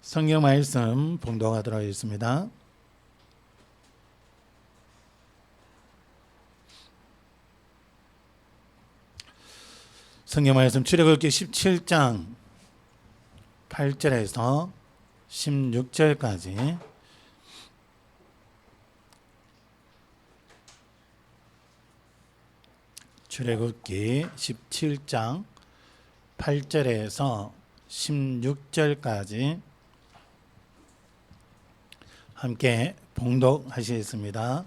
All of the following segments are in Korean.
성경 말씀 봉독하도록 하겠습니다. 성경 말씀 출애굽기 17장 8절에서 16절까지 출애굽기 17장 8절에서 16절까지 함께 봉독하시겠습니다.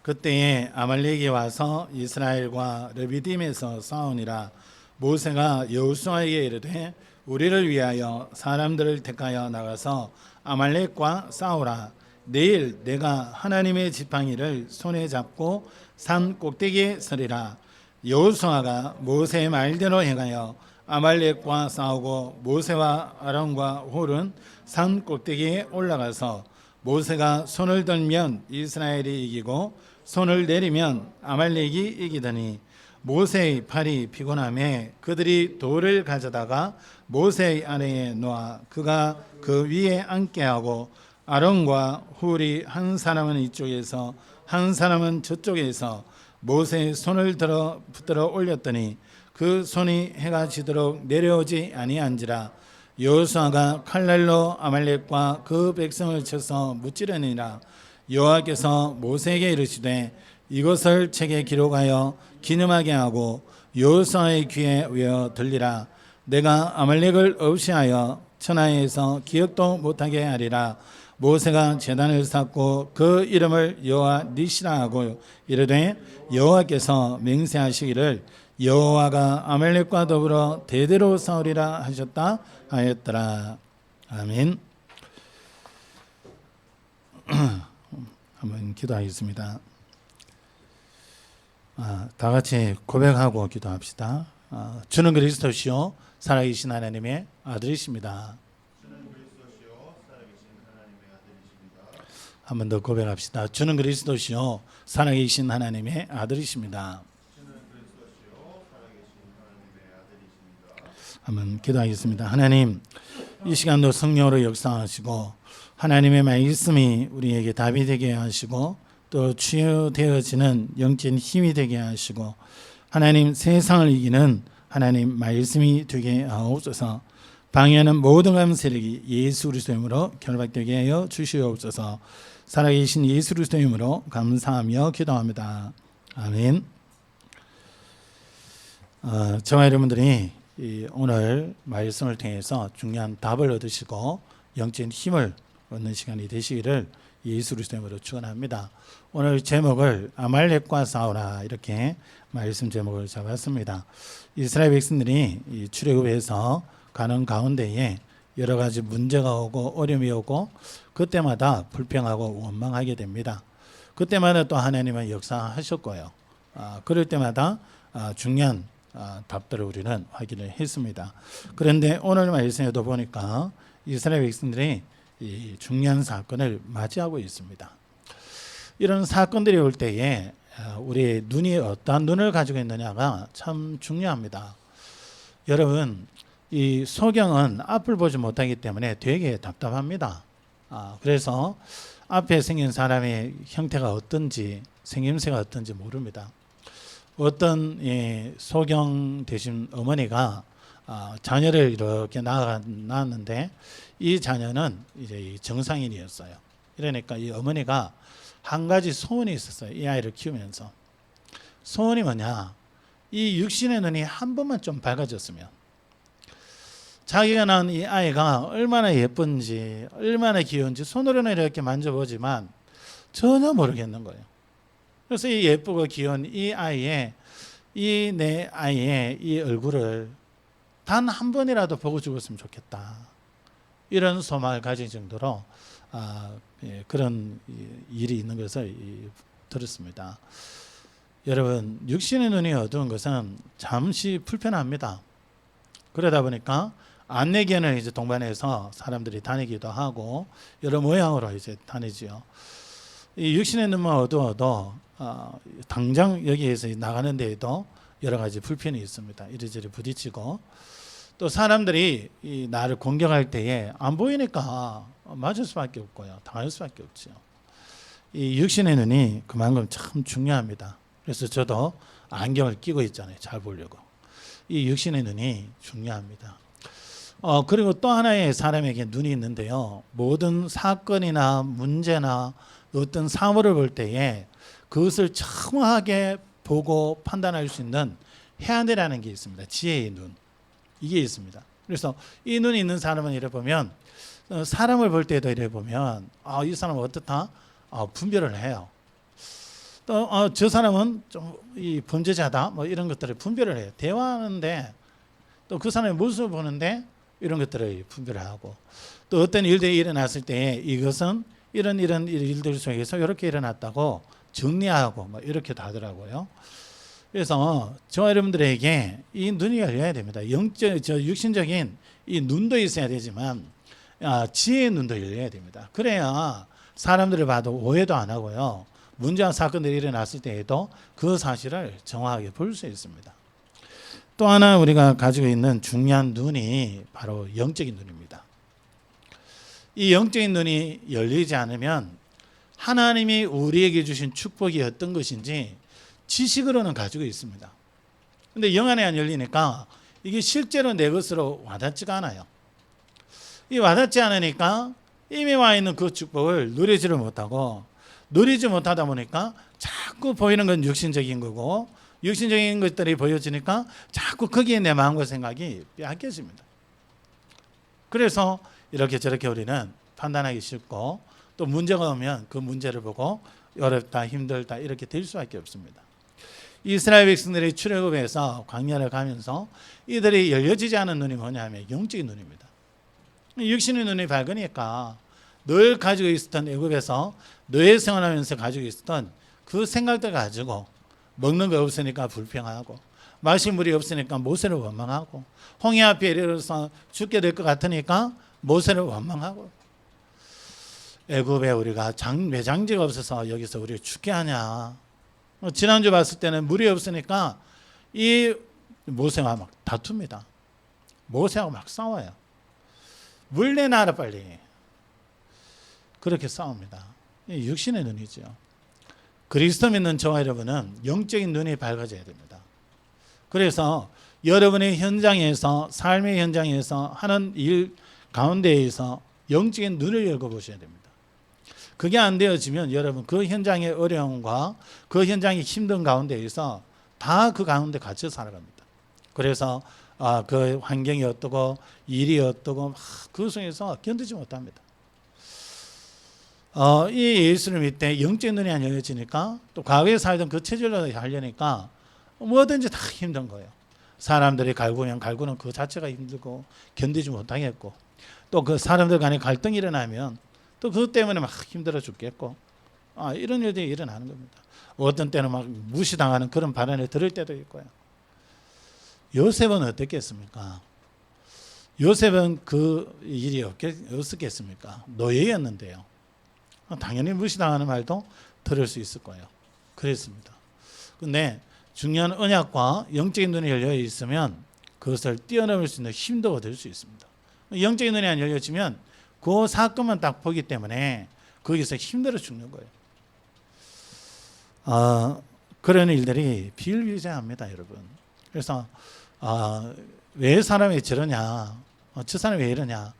그때에 아말렉이 와서 이스라엘과 르비딤에서 싸우니라. 모세가 여호수아에게 이르되 우리를 위하여 사람들을 택하여 나가서 아말렉과 싸우라. 내일 내가 하나님의 지팡이를 손에 잡고 산 꼭대기에 서리라. 여호수아가 모세의 말대로 행하여 아말렉과 싸우고 모세와 아론과 홀은 산 꼭대기에 올라가서 모세가 손을 들면 이스라엘이 이기고 손을 내리면 아말렉이 이기더니 모세의 팔이 피곤함에 그들이 돌을 가져다가 모세의 아래에 놓아 그가 그 위에 앉게 하고 아론과 훌이 한 사람은 이쪽에서 한 사람은 저쪽에서 모세의 손을 붙들어 올렸더니 그 손이 해가 지도록 내려오지 아니한지라. 여호수아가 칼날로 아말렉과 그 백성을 쳐서 무찌르니라. 여호와께서 모세에게 이르시되 이것을 책에 기록하여 기념하게 하고 여호수아의 귀에 외어 들리라. 내가 아말렉을 없이하여 천하에서 기억도 못하게 하리라. 모세가 제단을 쌓고 그 이름을 여호와 니시라 하고 이르되 여호와께서 맹세하시기를 여호와가 아말렉과 더불어 대대로 싸우리라 하셨다 하였더라. 아멘. 한번 기도하겠습니다. 다 같이 고백하고 기도합시다. 주는 그리스도시요 살아계신 하나님의 아들이십니다. 한 번 더 고백합시다. 주는 그리스도시요 살아계신 하나님의 아들이십니다. 한번 기도하겠습니다. 하나님, 이 시간도 성령으로 역사하시고 하나님의 말씀이 우리에게 답이 되게 하시고 또 치유되어지는 영적인 힘이 되게 하시고 하나님 세상을 이기는 하나님 말씀이 되게 하옵소서. 방해하는 모든 감세력이 예수 그리스도의 이름으로 결박되게 하여 주시옵소서. 살아계신 예수 그리스도의 이름으로 감사하며 기도합니다. 아멘. 저와 여러분들이 오늘 말씀을 통해서 중요한 답을 얻으시고 영적인 힘을 얻는 시간이 되시기를 예수 그리스도의 이름으로 축원합니다. 오늘 제목을 아말렉과 싸우라 이렇게 말씀 제목을 잡았습니다. 이스라엘 백성들이 이 출애굽에서 가는 가운데에 여러 가지 문제가 오고 어려움이 오고 그때마다 불평하고 원망하게 됩니다. 그때마다 또 하나님은 역사하셨고요. 그럴 때마다 중요한 답들을 우리는 확인을 했습니다. 그런데 오늘 말씀에도 보니까 이스라엘 백성들이 이 중요한 사건을 맞이하고 있습니다. 이런 사건들이 올 때에 우리의 눈이 어떠한 눈을 가지고 있느냐가 참 중요합니다. 여러분, 이 소경은 앞을 보지 못하기 때문에 되게 답답합니다. 그래서 앞에 생긴 사람의 형태가 어떤지 생김새가 어떤지 모릅니다. 어떤 소경 되신 어머니가 자녀를 이렇게 낳았는데 이 자녀는 이제 정상인이었어요. 그러니까 이 어머니가 한 가지 소원이 있었어요. 이 아이를 키우면서. 소원이 뭐냐? 이 육신의 눈이 한 번만 좀 밝아졌으면 자기가 낳은 이 아이가 얼마나 예쁜지 얼마나 귀여운지 손으로는 이렇게 만져보지만 전혀 모르겠는 거예요. 그래서 이 예쁘고 귀여운 이 아이의 내 아이의 이 얼굴을 단 한 번이라도 보고 죽었으면 좋겠다. 이런 소망을 가진 정도로 그런 일이 있는 것을 들었습니다. 여러분, 육신의 눈이 어두운 것은 잠시 불편합니다. 그러다 보니까 안내견을 이제 동반해서 사람들이 다니기도 하고 여러 모양으로 이제 다니지요. 이 육신의 눈만 어두워도 당장 여기에서 나가는 데에도 여러 가지 불편이 있습니다. 이리저리 부딪히고 또 사람들이 이 나를 공격할 때에 안 보이니까 맞을 수밖에 없고요. 당할 수밖에 없죠. 이 육신의 눈이 그만큼 참 중요합니다. 그래서 저도 안경을 끼고 있잖아요. 잘 보려고. 이 육신의 눈이 중요합니다. 그리고 또 하나의 사람에게 눈이 있는데요. 모든 사건이나 문제나 어떤 사물을 볼 때에 그것을 정확하게 보고 판단할 수 있는 해안이라는 게 있습니다. 지혜의 눈. 이게 있습니다. 그래서 이 눈이 있는 사람은 이래 보면 사람을 볼 때도 이래 보면 이 사람은 어떻다? 분별을 해요. 또 저 사람은 좀 이 범죄자다 뭐 이런 것들을 분별을 해요. 대화하는데 또 그 사람의 모습을 보는데 이런 것들을 분별을 하고 또 어떤 일들이 일어났을 때 이것은 이런 일들 속에서 이렇게 일어났다고 정리하고 뭐 이렇게도 하더라고요. 그래서 저와 여러분들에게 이 눈이 열려야 됩니다. 육신적인 이 눈도 있어야 되지만 지혜의 눈도 열려야 됩니다. 그래야 사람들을 봐도 오해도 안 하고요. 문제와 사건들이 일어났을 때에도 그 사실을 정확하게 볼 수 있습니다. 또 하나 우리가 가지고 있는 중요한 눈이 바로 영적인 눈입니다. 이 영적인 눈이 열리지 않으면 하나님이 우리에게 주신 축복이 어떤 것인지 지식으로는 가지고 있습니다. 그런데 영 안에 안 열리니까 이게 실제로 내 것으로 와닿지가 않아요. 이 와닿지 않으니까 이미 와 있는 그 축복을 누리지를 못하고 누리지 못하다 보니까 자꾸 보이는 건 육신적인 거고 육신적인 것들이 보여지니까 자꾸 거기에 내 마음과 생각이 빼앗겨집니다. 그래서 이렇게 저렇게 우리는 판단하기 쉽고 또 문제가 오면 그 문제를 보고 어렵다 힘들다 이렇게 될 수밖에 없습니다. 이스라엘 백성들이 출애굽에서 광야를 가면서 이들이 열려지지 않은 눈이 뭐냐면 영적인 눈입니다. 육신의 눈이 밝으니까 늘 가지고 있었던 애굽에서 노예 생활하면서 가지고 있었던 그 생각들 가지고 먹는 거 없으니까 불평하고 마실 물이 없으니까 모세를 원망하고 홍해 앞에 이르러서 죽게 될 것 같으니까 모세를 원망하고 애굽에 우리가 매장지가 없어서 여기서 우리를 죽게 하냐. 지난주 봤을 때는 물이 없으니까 이 모세와 막 다툽니다. 모세하고 막 싸워요. 물 내놔라 빨리. 그렇게 싸웁니다. 육신의 눈이죠. 그리스도 믿는 저와 여러분은 영적인 눈이 밝아져야 됩니다. 그래서 여러분의 현장에서 삶의 현장에서 하는 일 가운데에서 영적인 눈을 열고 보셔야 됩니다. 그게 안 되어지면 여러분 그 현장의 어려움과 그 현장의 힘든 가운데에서 다 그 가운데 갇혀 살아갑니다. 그래서 그 환경이 어떠고 일이 어떠고 그 속에서 견디지 못합니다. 이 예수를 믿을 때 영적인 눈이 안 열려지니까 또 과거에 살던 그 체질로 하려니까 뭐든지 다 힘든 거예요. 사람들이 갈구면 갈구는 그 자체가 힘들고 견디지 못하겠고 또 그 사람들 간에 갈등이 일어나면 또 그것 때문에 막 힘들어 죽겠고 이런 일들이 일어나는 겁니다. 어떤 때는 막 무시당하는 그런 발언을 들을 때도 있고요. 요셉은 어땠겠습니까? 요셉은 그 일이 없었겠습니까? 노예였는데요. 당연히 무시당하는 말도 들을 수 있을 거예요. 그랬습니다. 그런데 중요한 언약과 영적인 눈이 열려 있으면 그것을 뛰어넘을 수 있는 힘도 얻을 수 있습니다. 영적인 눈이 안 열려지면 그 사건만 딱 보기 때문에 거기서 힘들어 죽는 거예요. 그런 일들이 비일비재합니다, 여러분. 그래서 왜 사람이 저러냐, 저 사람이 왜 이러냐,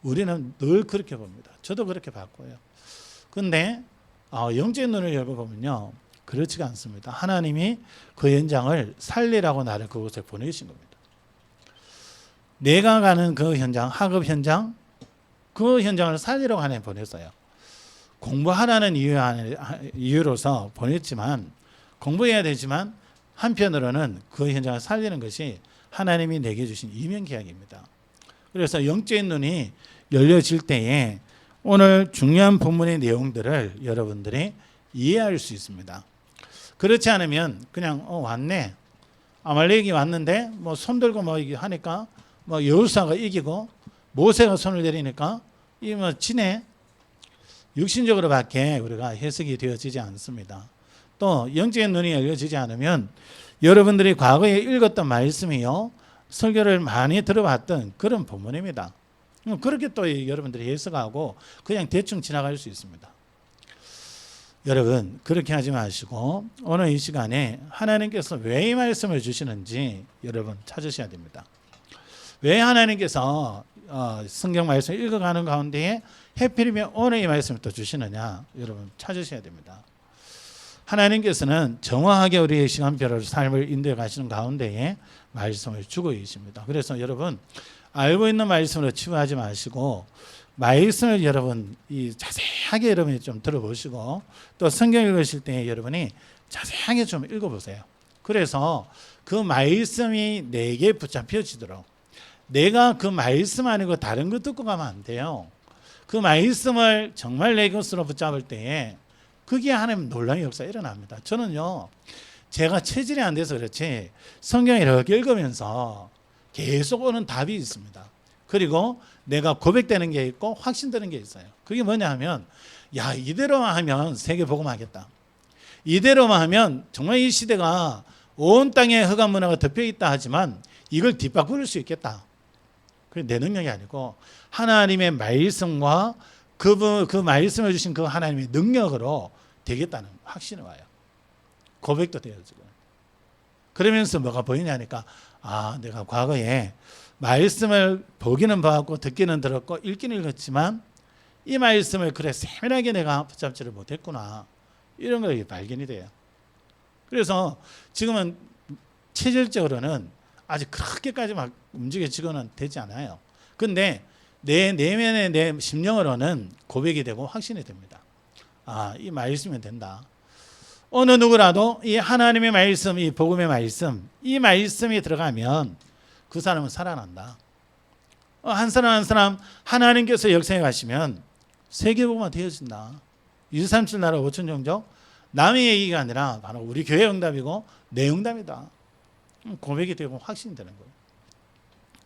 우리는 늘 그렇게 봅니다. 저도 그렇게 봤고요. 그런데 영적인 눈을 열고 보면요, 그렇지가 않습니다. 하나님이 그 현장을 살리라고 나를 그곳에 보내신 겁니다. 내가 가는 그 현장, 학업 현장, 그 현장을 살리라고 하나님 보냈어요. 공부하라는 이유로서 보냈지만 공부해야 되지만 한편으로는 그 현장을 살리는 것이 하나님이 내게 주신 이면계약입니다. 그래서 영적인 눈이 열려질 때에 오늘 중요한 본문의 내용들을 여러분들이 이해할 수 있습니다. 그렇지 않으면 그냥 왔네, 아말렉이 왔는데 뭐 손들고 뭐 하니까 뭐 여호수아가 이기고 모세가 손을 내리니까 이 뭐 지네, 육신적으로밖에 우리가 해석이 되어지지 않습니다. 또 영적인 눈이 열려지지 않으면 여러분들이 과거에 읽었던 말씀이요, 설교를 많이 들어봤던 그런 본문입니다. 그렇게 또 여러분들이 해석하고 그냥 대충 지나갈 수 있습니다. 여러분 그렇게 하지 마시고 오늘 이 시간에 하나님께서 왜 이 말씀을 주시는지 여러분 찾으셔야 됩니다. 왜 하나님께서 성경 말씀을 읽어가는 가운데에 하필이면 오늘 이 말씀을 또 주시느냐 여러분 찾으셔야 됩니다. 하나님께서는 정확하게 우리의 시간표로 삶을 인도해 가시는 가운데에 말씀을 주고 계십니다. 그래서 여러분 알고 있는 말씀으로 치부하지 마시고 말씀을 여러분 자세하게 여러분이 좀 들어보시고 또 성경 읽으실 때 여러분이 자세하게 좀 읽어보세요. 그래서 그 말씀이 내게 붙잡혀지도록 내가 그 말씀 아니고 다른 거 듣고 가면 안 돼요. 그 말씀을 정말 내 것으로 붙잡을 때에 그게 하나님 놀라운 역사가 일어납니다. 저는요 제가 체질이 안 돼서 그렇지 성경을 이렇게 읽으면서 계속 오는 답이 있습니다. 그리고 내가 고백되는 게 있고 확신되는 게 있어요. 그게 뭐냐 하면 야 이대로만 하면 세계복음 하겠다. 이대로만 하면 정말 이 시대가 온 땅에 흑암 문화가 덮여있다 하지만 이걸 뒷바꿀 수 있겠다. 그게 내 능력이 아니고 하나님의 말씀과 그 말씀을 주신 그 하나님의 능력으로 되겠다는 확신이 와요. 고백도 돼요 지금. 그러면서 뭐가 보이냐니까 내가 과거에 말씀을 보기는 봤고 듣기는 들었고 읽기는 읽었지만 이 말씀을 그래 세밀하게 내가 붙잡지를 못했구나 이런 걸 발견이 돼요. 그래서 지금은 체질적으로는 아직 그렇게까지 막 움직여지고는 되지 않아요. 근데 내 내면의 내 심령으로는 고백이 되고 확신이 됩니다. 이 말씀이면 된다. 어느 누구라도 이 하나님의 말씀, 이 복음의 말씀, 이 말씀이 들어가면 그 사람은 살아난다. 한 사람 한 사람 하나님께서 역사에 가시면 세계복음화 되어진다. 237 나라 5천 종족 남의 얘기가 아니라 바로 우리 교회 응답이고 내 응답이다. 고백이 되고 확신이 되는 거예요.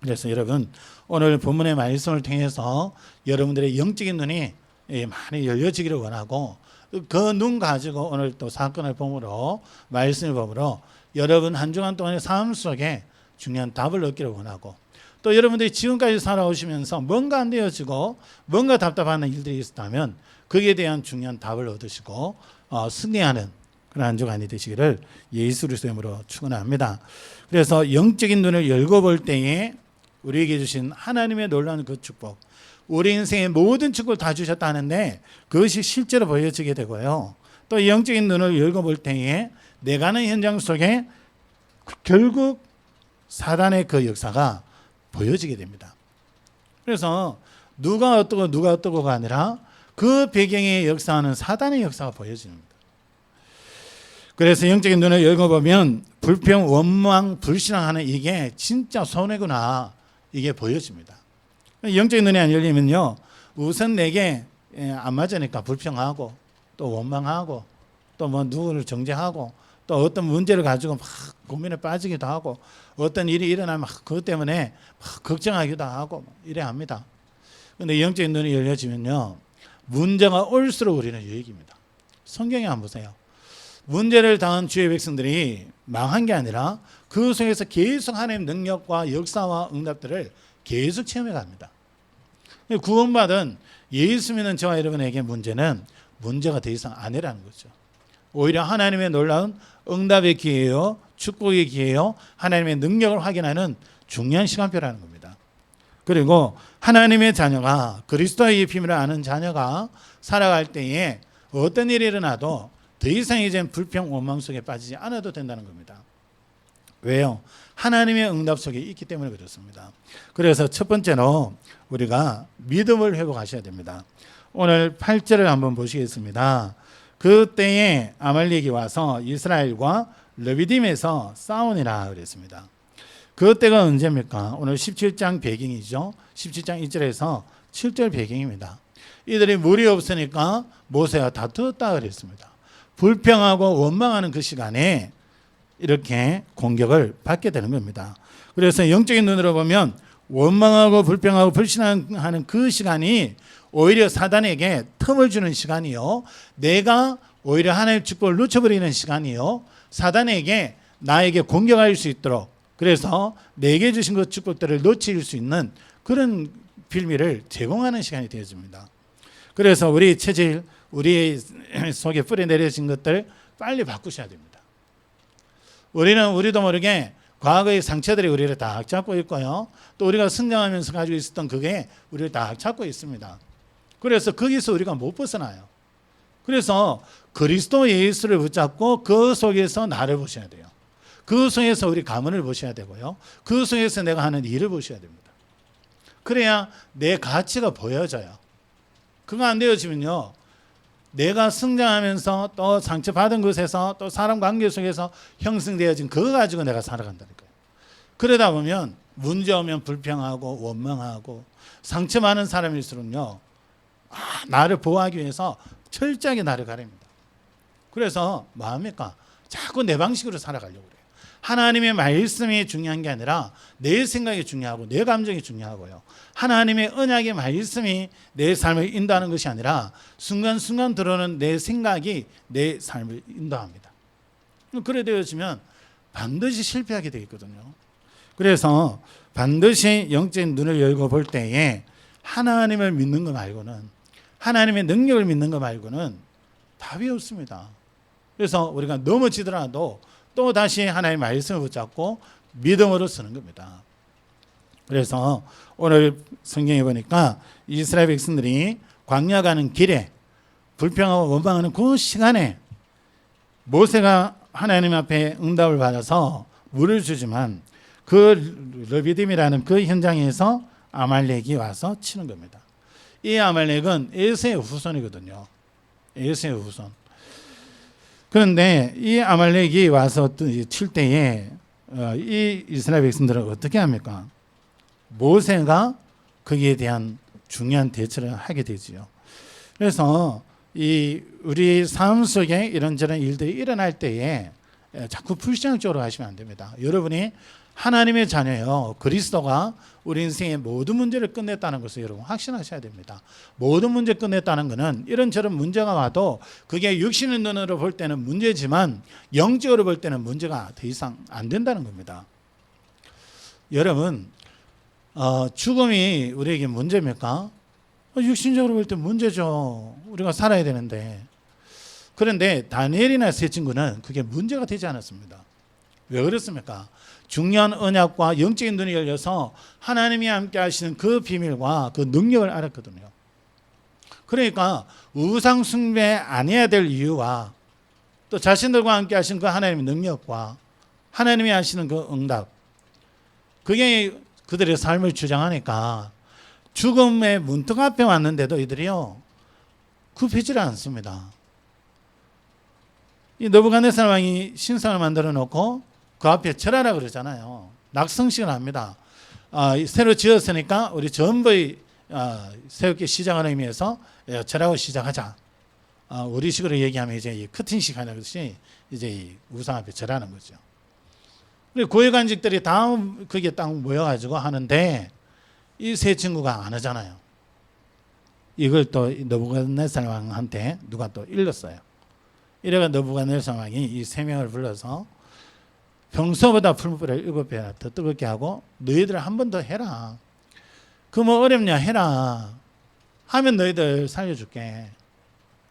그래서 여러분 오늘 본문의 말씀을 통해서 여러분들의 영적인 눈이 많이 열려지기를 원하고 그 눈 가지고 오늘 또 사건을 보므로 말씀을 보므로 여러분 한 주간 동안의 삶 속에 중요한 답을 얻기를 원하고 또 여러분들이 지금까지 살아오시면서 뭔가 안 되어지고 뭔가 답답한 일들이 있었다면 거기에 대한 중요한 답을 얻으시고 승리하는 그런 한 주간이 되시기를 예수 그리스도의 이름으로 축원합니다. 그래서 영적인 눈을 열고 볼 때에 우리에게 주신 하나님의 놀라운 그 축복 우리 인생의 모든 축복을 다 주셨다는데 그것이 실제로 보여지게 되고요. 또 영적인 눈을 열고 볼 때에 내가 하는 현장 속에 결국 사단의 그 역사가 보여지게 됩니다. 그래서 누가 어떠고가 아니라 그 배경에 역사하는 사단의 역사가 보여집니다. 그래서 영적인 눈을 열고 보면 불평, 원망, 불신앙하는 이게 진짜 손해구나 이게 보여집니다. 영적인 눈이 안 열리면요 우선 내게 안 맞으니까 불평하고 또 원망하고 또 뭐 누구를 정죄하고 또 어떤 문제를 가지고 막 고민에 빠지기도 하고 어떤 일이 일어나면 그것 때문에 막 걱정하기도 하고 이래 합니다. 그런데 영적인 눈이 열려지면요 문제가 올수록 우리는 유익입니다. 성경에 한번 보세요. 문제를 당한 주의 백성들이 망한 게 아니라 그 속에서 계속 하나님의 능력과 역사와 응답들을 계속 체험해 갑니다. 구원받은 예수 믿는 저와 여러분에게 문제는 문제가 더 이상 아니라는 거죠. 오히려 하나님의 놀라운 응답의 기회요, 축복의 기회요, 하나님의 능력을 확인하는 중요한 시간표라는 겁니다. 그리고 하나님의 자녀가 그리스도의 비밀을 아는 자녀가 살아갈 때에 어떤 일이 일어나도 더 이상 이제 불평, 원망 속에 빠지지 않아도 된다는 겁니다. 왜요? 하나님의 응답 속에 있기 때문에 그렇습니다. 그래서 첫 번째로 우리가 믿음을 회복하셔야 됩니다. 오늘 8절을 한번 보시겠습니다. 그때에 아말렉이 와서 이스라엘과 르비딤에서 싸우니라 그랬습니다. 그때가 언제입니까? 오늘 17장 배경이죠. 17장 1절에서 7절 배경입니다. 이들이 물이 없으니까 모세와 다투었다 그랬습니다. 불평하고 원망하는 그 시간에 이렇게 공격을 받게 되는 겁니다. 그래서 영적인 눈으로 보면 원망하고 불평하고 불신하는 그 시간이 오히려 사단에게 틈을 주는 시간이요. 내가 오히려 하나님의 축복을 놓쳐버리는 시간이요. 사단에게 나에게 공격할 수 있도록 그래서 내게 주신 그 축복들을 놓칠 수 있는 그런 빌미를 제공하는 시간이 되어집니다. 그래서 우리 체질, 우리 속에 뿌리 내려진 것들 빨리 바꾸셔야 됩니다. 우리도 모르게 과거의 상처들이 우리를 다 잡고 있고요. 또 우리가 성장하면서 가지고 있었던 그게 우리를 다 잡고 있습니다. 그래서 거기서 우리가 못 벗어나요. 그래서 그리스도 예수를 붙잡고 그 속에서 나를 보셔야 돼요. 그 속에서 우리 가문을 보셔야 되고요. 그 속에서 내가 하는 일을 보셔야 됩니다. 그래야 내 가치가 보여져요. 그거 안 되어지면요, 내가 성장하면서 또 상처받은 곳에서 또 사람 관계 속에서 형성되어진 그거 가지고 내가 살아간다니까요. 그러다 보면 문제 오면 불평하고 원망하고 상처 많은 사람일수록요, 나를 보호하기 위해서 철저하게 나를 가립니다. 그래서 뭐합니까? 자꾸 내 방식으로 살아가려고 그래요. 하나님의 말씀이 중요한 게 아니라 내 생각이 중요하고 내 감정이 중요하고요. 하나님의 언약의 말씀이 내 삶을 인도하는 것이 아니라 순간순간 들어오는 내 생각이 내 삶을 인도합니다. 그래 되어지면 반드시 실패하게 되겠거든요. 그래서 반드시 영적인 눈을 열고 볼 때에 하나님을 믿는 거 말고는, 하나님의 능력을 믿는 거 말고는 답이 없습니다. 그래서 우리가 넘어지더라도 또 다시 하나님의 말씀을 붙잡고 믿음으로 서는 겁니다. 그래서 오늘 성경에 보니까 이스라엘 백성들이 광야 가는 길에 불평하고 원망하는 그 시간에 모세가 하나님 앞에 응답을 받아서 물을 주지만 그 르비딤이라는 그 현장에서 아말렉이 와서 치는 겁니다. 이 아말렉은 에서의 후손이거든요. 에서의 후손. 그런데 이 아말렉이 와서 칠 때에 이 이스라엘 백성들은 어떻게 합니까? 모세가 거기에 대한 중요한 대처를 하게 되지요. 그래서 우리 삶 속에 이런저런 일들이 일어날 때에 자꾸 불신앙적으로 하시면 안 됩니다. 여러분이 하나님의 자녀요, 그리스도가 우리 인생의 모든 문제를 끝냈다는 것을 여러분 확신하셔야 됩니다. 모든 문제 끝냈다는 것은 이런저런 문제가 와도 그게 육신의 눈으로 볼 때는 문제지만 영적으로 볼 때는 문제가 더 이상 안 된다는 겁니다. 여러분, 죽음이 우리에게 문제입니까? 육신적으로 볼 때 문제죠. 우리가 살아야 되는데. 그런데 다니엘이나 세 친구는 그게 문제가 되지 않았습니다. 왜 그렇습니까? 중요한 언약과 영적인 눈이 열려서 하나님이 함께 하시는 그 비밀과 그 능력을 알았거든요. 그러니까 우상 숭배 안 해야 될 이유와 또 자신들과 함께 하신 그 하나님의 능력과 하나님이 하시는 그 응답, 그게 그들의 삶을 주장하니까 죽음의 문턱 앞에 왔는데도 이들이요, 굽히지를 않습니다. 이 느부갓네살 왕이 신상을 만들어 놓고 그 앞에 절하라 그러잖아요. 낙성식을 합니다. 새로 지었으니까 우리 전부의 새롭게 시작하는 의미에서 절하고 시작하자. 우리식으로 얘기하면 이제 이 커팅식 하는 것이 이제 이 우상 앞에 절하는 거죠. 그리고 고위관직들이 다 거기에 딱 모여가지고 하는데 이 세 친구가 안 하잖아요. 이걸 또 느부갓네살 왕한테 누가 또 일렀어요. 이래가 느부갓네살 왕이 이 세 명을 불러서 평소보다 풀무불을 7배 더 뜨겁게 하고 너희들 한 번 더 해라. 그 뭐 어렵냐, 해라. 하면 너희들 살려줄게.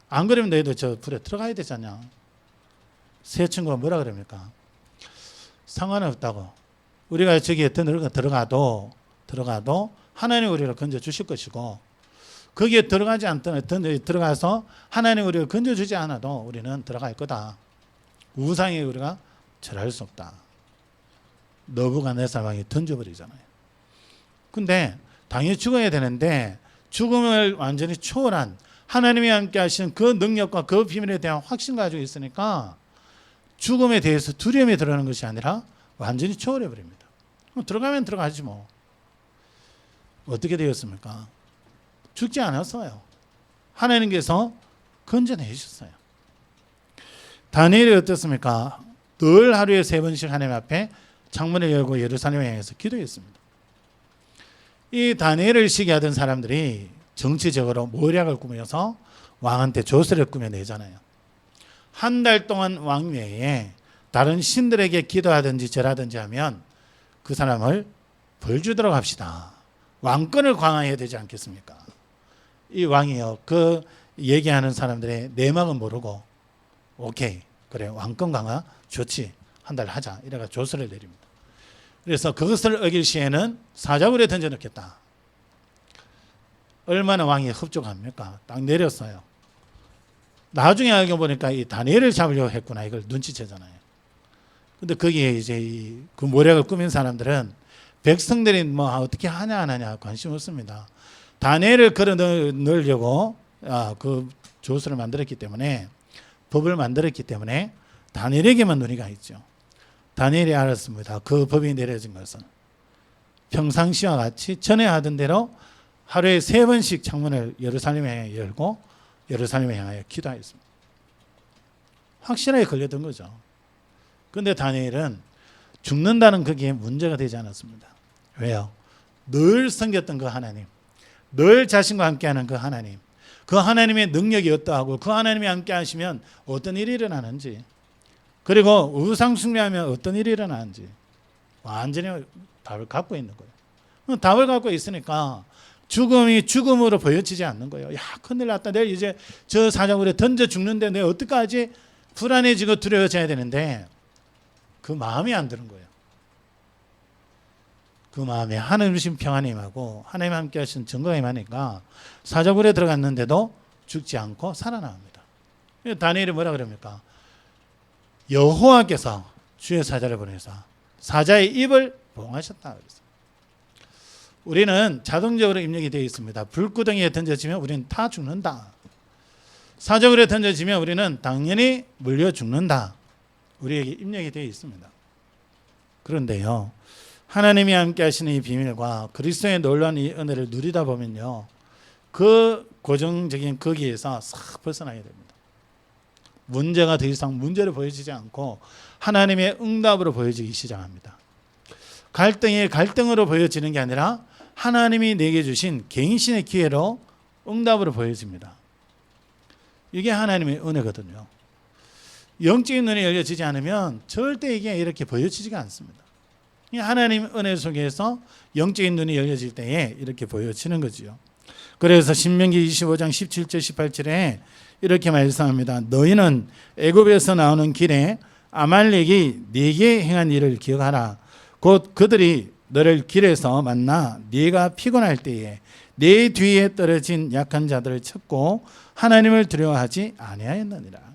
안 그러면 너희들 저 불에 들어가야 되잖냐. 세 친구가 뭐라 그럽니까? 상관없다고. 우리가 저기에 들어가도 하나님 우리를 건져주실 것이고, 거기에 들어가지 않더라도 들어가서 하나님 우리를 건져주지 않아도 우리는 들어갈 거다. 우상에 우리가 절할 수 없다. 느부갓네살 왕이 던져버리잖아요. 근데 당연히 죽어야 되는데 죽음을 완전히 초월한 하나님이 함께 하시는 그 능력과 그 비밀에 대한 확신 가지고 있으니까 죽음에 대해서 두려움이 들어가는 것이 아니라 완전히 초월해 버립니다. 들어가면 들어가지 뭐. 어떻게 되었습니까? 죽지 않았어요. 하나님께서 건져내 주셨어요. 다니엘이 어떻습니까? 늘 하루에 3번씩 하나님 앞에 창문을 열고 예루살렘에 향해서 기도했습니다. 이 다니엘을 시기하던 사람들이 정치적으로 모략을 꾸며서 왕한테 조서를 꾸며내잖아요. 한 달 동안 왕 외에 다른 신들에게 기도하든지 절하든지 하면 그 사람을 벌 주도록 합시다. 왕권을 강화해야 되지 않겠습니까? 이 왕이요, 그 얘기하는 사람들의 내막은 모르고 오케이, 그래, 왕권 강화 좋지, 한 달 하자, 이래가 조서를 내립니다. 그래서 그것을 어길 시에는 사자굴에 던져넣겠다. 얼마나 왕이 흡족합니까? 딱 내렸어요. 나중에 알고 보니까 이 다니엘을 잡으려고 했구나, 이걸 눈치채잖아요. 근데 거기에 이제 그 모략을 꾸민 사람들은 백성들이 뭐 어떻게 하냐 안 하냐 관심 없습니다. 다니엘을 걸어 넣으려고 그 조서를 만들었기 때문에, 법을 만들었기 때문에 다니엘에게만 논의가 있죠. 다니엘이 알았습니다. 그 법이 내려진 것은 평상시와 같이 전에 하던 대로 하루에 3번씩 창문을 예루살렘에 향해 열고 예루살렘에 향하여 기도하였습니다. 확실하게 걸려든 거죠. 그런데 다니엘은 죽는다는 그게 문제가 되지 않았습니다. 왜요? 늘 섬겼던 그 하나님, 늘 자신과 함께하는 그 하나님, 그 하나님의 능력이 어떠하고 그 하나님이 함께 하시면 어떤 일이 일어나는지, 그리고 우상 숭배하면 어떤 일이 일어나는지 완전히 답을 갖고 있는 거예요. 답을 갖고 있으니까 죽음이 죽음으로 보여지지 않는 거예요. 야, 큰일 났다. 내가 이제 저 사자굴에 던져 죽는데 내가 어떡하지? 불안해지고 두려워져야 되는데 그 마음이 안 드는 거예요. 그 마음에 하나님 주신 평안이 임하고 하나님 함께 하신 증거가 임하니까 사자굴에 들어갔는데도 죽지 않고 살아납니다. 다니엘이 뭐라 그럽니까? 여호와께서 주의 사자를 보내서 사자의 입을 봉하셨다 그랬어요. 우리는 자동적으로 입력이 되어 있습니다. 불구덩이에 던져지면 우리는 다 죽는다. 사자굴에 던져지면 우리는 당연히 물려 죽는다. 우리에게 입력이 되어 있습니다. 그런데요, 하나님이 함께 하시는 이 비밀과 그리스도의 놀라운 이 은혜를 누리다 보면요, 그 고정적인 거기에서 싹 벗어나게 됩니다. 문제가 더 이상 문제로 보여지지 않고 하나님의 응답으로 보여지기 시작합니다. 갈등이 갈등으로 보여지는 게 아니라 하나님이 내게 주신 개인신의 기회로 응답으로 보여집니다. 이게 하나님의 은혜거든요. 영적인 눈이 열려지지 않으면 절대 이게 이렇게 보여지지가 않습니다. 하나님 은혜 속에서 영적인 눈이 열려질 때에 이렇게 보여지는 거지요. 그래서 신명기 25장 17절 18절에 이렇게 말씀합니다. 너희는 애굽에서 나오는 길에 아말렉이 네게 행한 일을 기억하라. 곧 그들이 너를 길에서 만나 네가 피곤할 때에 네 뒤에 떨어진 약한 자들을 쳤고 하나님을 두려워하지 아니하였느니라.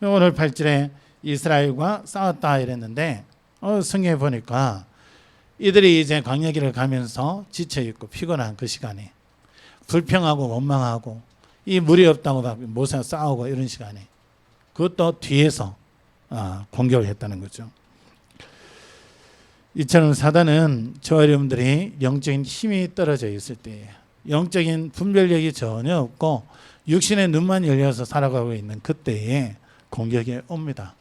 오늘 8절에 이스라엘과 싸웠다 이랬는데 성경에 보니까 이들이 이제 광야길을 가면서 지쳐있고 피곤한 그 시간에 불평하고 원망하고 이 물이 없다고 모세와 싸우고 이런 시간에 그것도 뒤에서 공격을 했다는 거죠. 이처럼 사단은 저와 여러분들이 영적인 힘이 떨어져 있을 때, 영적인 분별력이 전혀 없고 육신의 눈만 열려서 살아가고 있는 그때에 공격이 옵니다.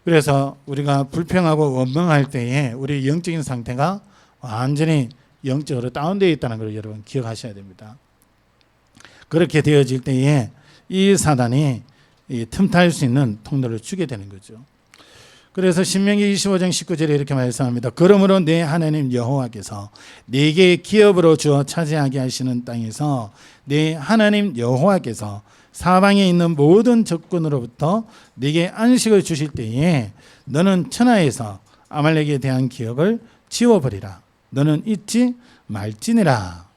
그래서 우리가 불평하고 원망할 때에 우리 영적인 상태가 완전히 영적으로 다운되어 있다는 걸 여러분 기억하셔야 됩니다. 그렇게 되어질 때에 이 사단이 틈탈 수 있는 통로를 주게 되는 거죠. 그래서 신명기 25장 19절에 이렇게 말씀합니다. 그러므로 내 하나님 여호와께서 네게 기업으로 주어 차지하게 하시는 땅에서 내 하나님 여호와께서 사방에 있는 모든 적군으로부터 네게 안식을 주실 때에 너는 천하에서 아말렉에 대한 기억을 지워버리라. 너는 잊지 말지니라.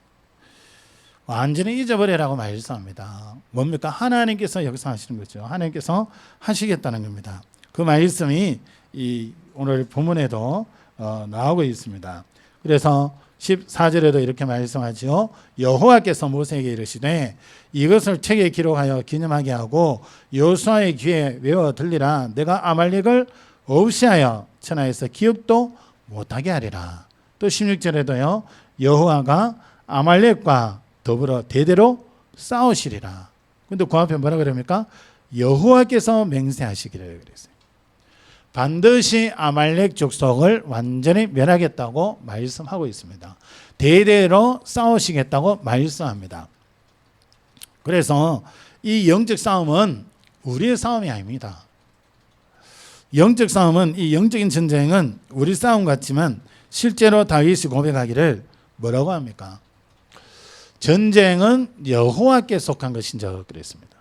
완전히 잊어버리라고 말씀합니다. 뭡니까? 하나님께서 역사하시는 거죠. 하나님께서 하시겠다는 겁니다. 그 말씀이 이 오늘 본문에도 나오고 있습니다. 그래서 14절에도 이렇게 말씀하죠. 여호와께서 모세에게 이르시되 이것을 책에 기록하여 기념하게 하고 여호수아의 귀에 외워 들리라. 내가 아말렉을 없이 하여 천하에서 기억도 못하게 하리라. 또 16절에도요. 여호와가 아말렉과 더불어 대대로 싸우시리라. 근데 그 앞에 뭐라 그럽니까? 여호와께서 맹세하시기를 그랬어요. 반드시 아말렉 족속을 완전히 멸하겠다고 말씀하고 있습니다. 대대로 싸우시겠다고 말씀합니다. 그래서 이 영적 싸움은 우리의 싸움이 아닙니다. 영적 싸움은, 이 영적인 전쟁은 우리 싸움 같지만 실제로 다윗이 고백하기를 뭐라고 합니까? 전쟁은 여호와께 속한 것인저 그랬습니다.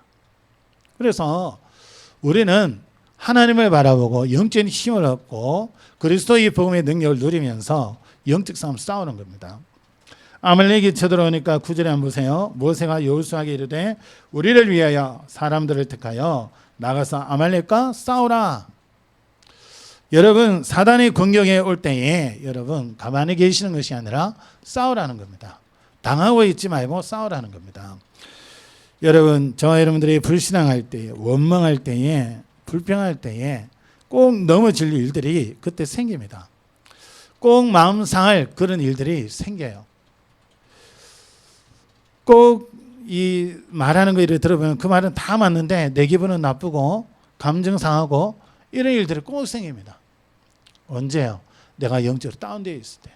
그래서 우리는 하나님을 바라보고 영적인 힘을 얻고 그리스도의 복음의 능력을 누리면서 영적 싸움 싸우는 겁니다. 아말렉이 쳐들어오니까 9절에 한번 보세요. 모세가 여호수아에게 이르되 우리를 위하여 사람들을 택하여 나가서 아말렉과 싸우라. 여러분, 사단의 공격에 올 때에 여러분 가만히 계시는 것이 아니라 싸우라는 겁니다. 당하고 있지 말고 싸우라는 겁니다. 여러분, 저와 여러분들이 불신앙할 때, 원망할 때에, 불평할 때에 꼭 넘어질 일들이 그때 생깁니다. 꼭 마음 상할 그런 일들이 생겨요. 꼭 이 말하는 거 이렇게 들어보면 그 말은 다 맞는데 내 기분은 나쁘고 감정 상하고 이런 일들이 꼭 생깁니다. 언제요? 내가 영적으로 다운되어 있을 때,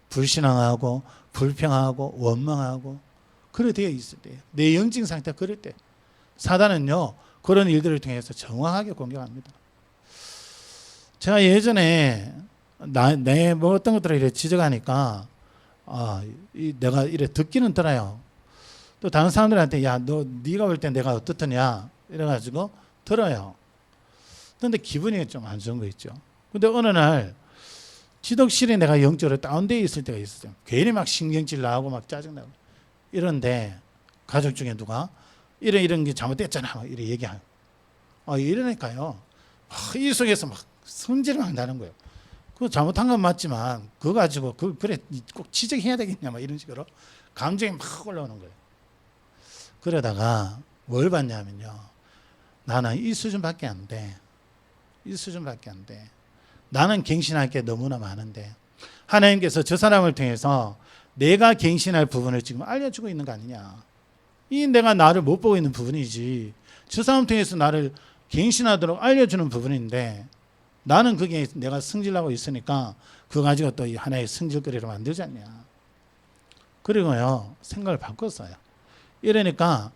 불신앙하고 불평하고 원망하고 그래 되어 있을 때, 내 영적 상태가 그럴 때 사단은요 그런 일들을 통해서 정확하게 공격합니다. 제가 예전에 내 뭐 어떤 것들을 이렇게 지적하니까 내가 이래 듣기는 들어요. 또 다른 사람들한테 야, 네가 볼 때 내가 어떻더냐 이래가지고 들어요. 그런데 기분이 좀 안 좋은 거 있죠. 근데 어느 날 지독실에 내가 영적으로 다운되어 있을 때가 있었어요. 괜히 막 신경질 나고 막 짜증나고 이런데 가족 중에 누가 이런 게 잘못됐잖아 이렇게 얘기하고 이러니까요 이 속에서 막 성질이 막 나는 거예요. 그거 잘못한 건 맞지만 그거 가지고 그래 꼭 지적해야 되겠냐 막 이런 식으로 감정이 막 올라오는 거예요. 그러다가 뭘 봤냐면요, 나는 이 수준밖에 안 돼. 이 수준밖에 안 돼. 나는 갱신할 게 너무나 많은데 하나님께서 저 사람을 통해서 내가 갱신할 부분을 지금 알려주고 있는 거 아니냐. 이 내가 나를 못 보고 있는 부분이지 저 사람 통해서 나를 갱신하도록 알려주는 부분인데 나는 그게 내가 승질나고 있으니까 그거 가지고 또 하나의 승질거리로 만들지 않냐. 그리고요 생각을 바꿨어요. 이러니까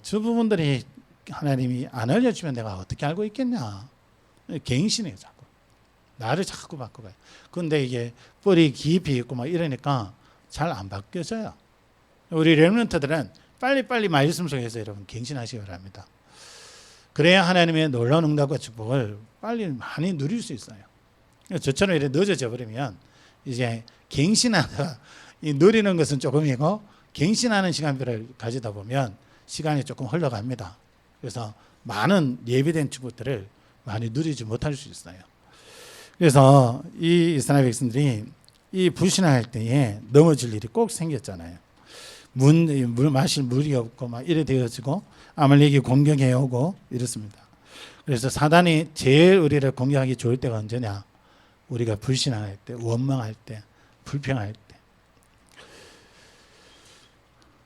저 부분들이 하나님이 안 알려주면 내가 어떻게 알고 있겠냐. 갱신해요 자꾸. 나를 자꾸 바꿔가요. 근데 이게 뿌리 깊이 있고 막 이러니까 잘 안 바뀌어져요. 우리 렘넌트들은 빨리빨리 말씀 속에서 여러분 갱신하시기 바랍니다. 그래야 하나님의 놀라운 응답과 축복을 빨리 많이 누릴 수 있어요. 저처럼 이렇게 늦어져 버리면 이제 갱신하다 누리는 것은 조금이고 갱신하는 시간표를 가지다 보면 시간이 조금 흘러갑니다. 그래서 많은 예비된 축복들을 많이 누리지 못할 수 있어요. 그래서 이 이스라엘 백성들이 이 불신할 때에 넘어질 일이 꼭 생겼잖아요. 물 마실 물이 없고 막 이래 되어지고 아말렉이 공격해 오고 이렇습니다. 그래서 사단이 제일 우리를 공격하기 좋을 때가 언제냐? 우리가 불신할 때, 원망할 때, 불평할 때.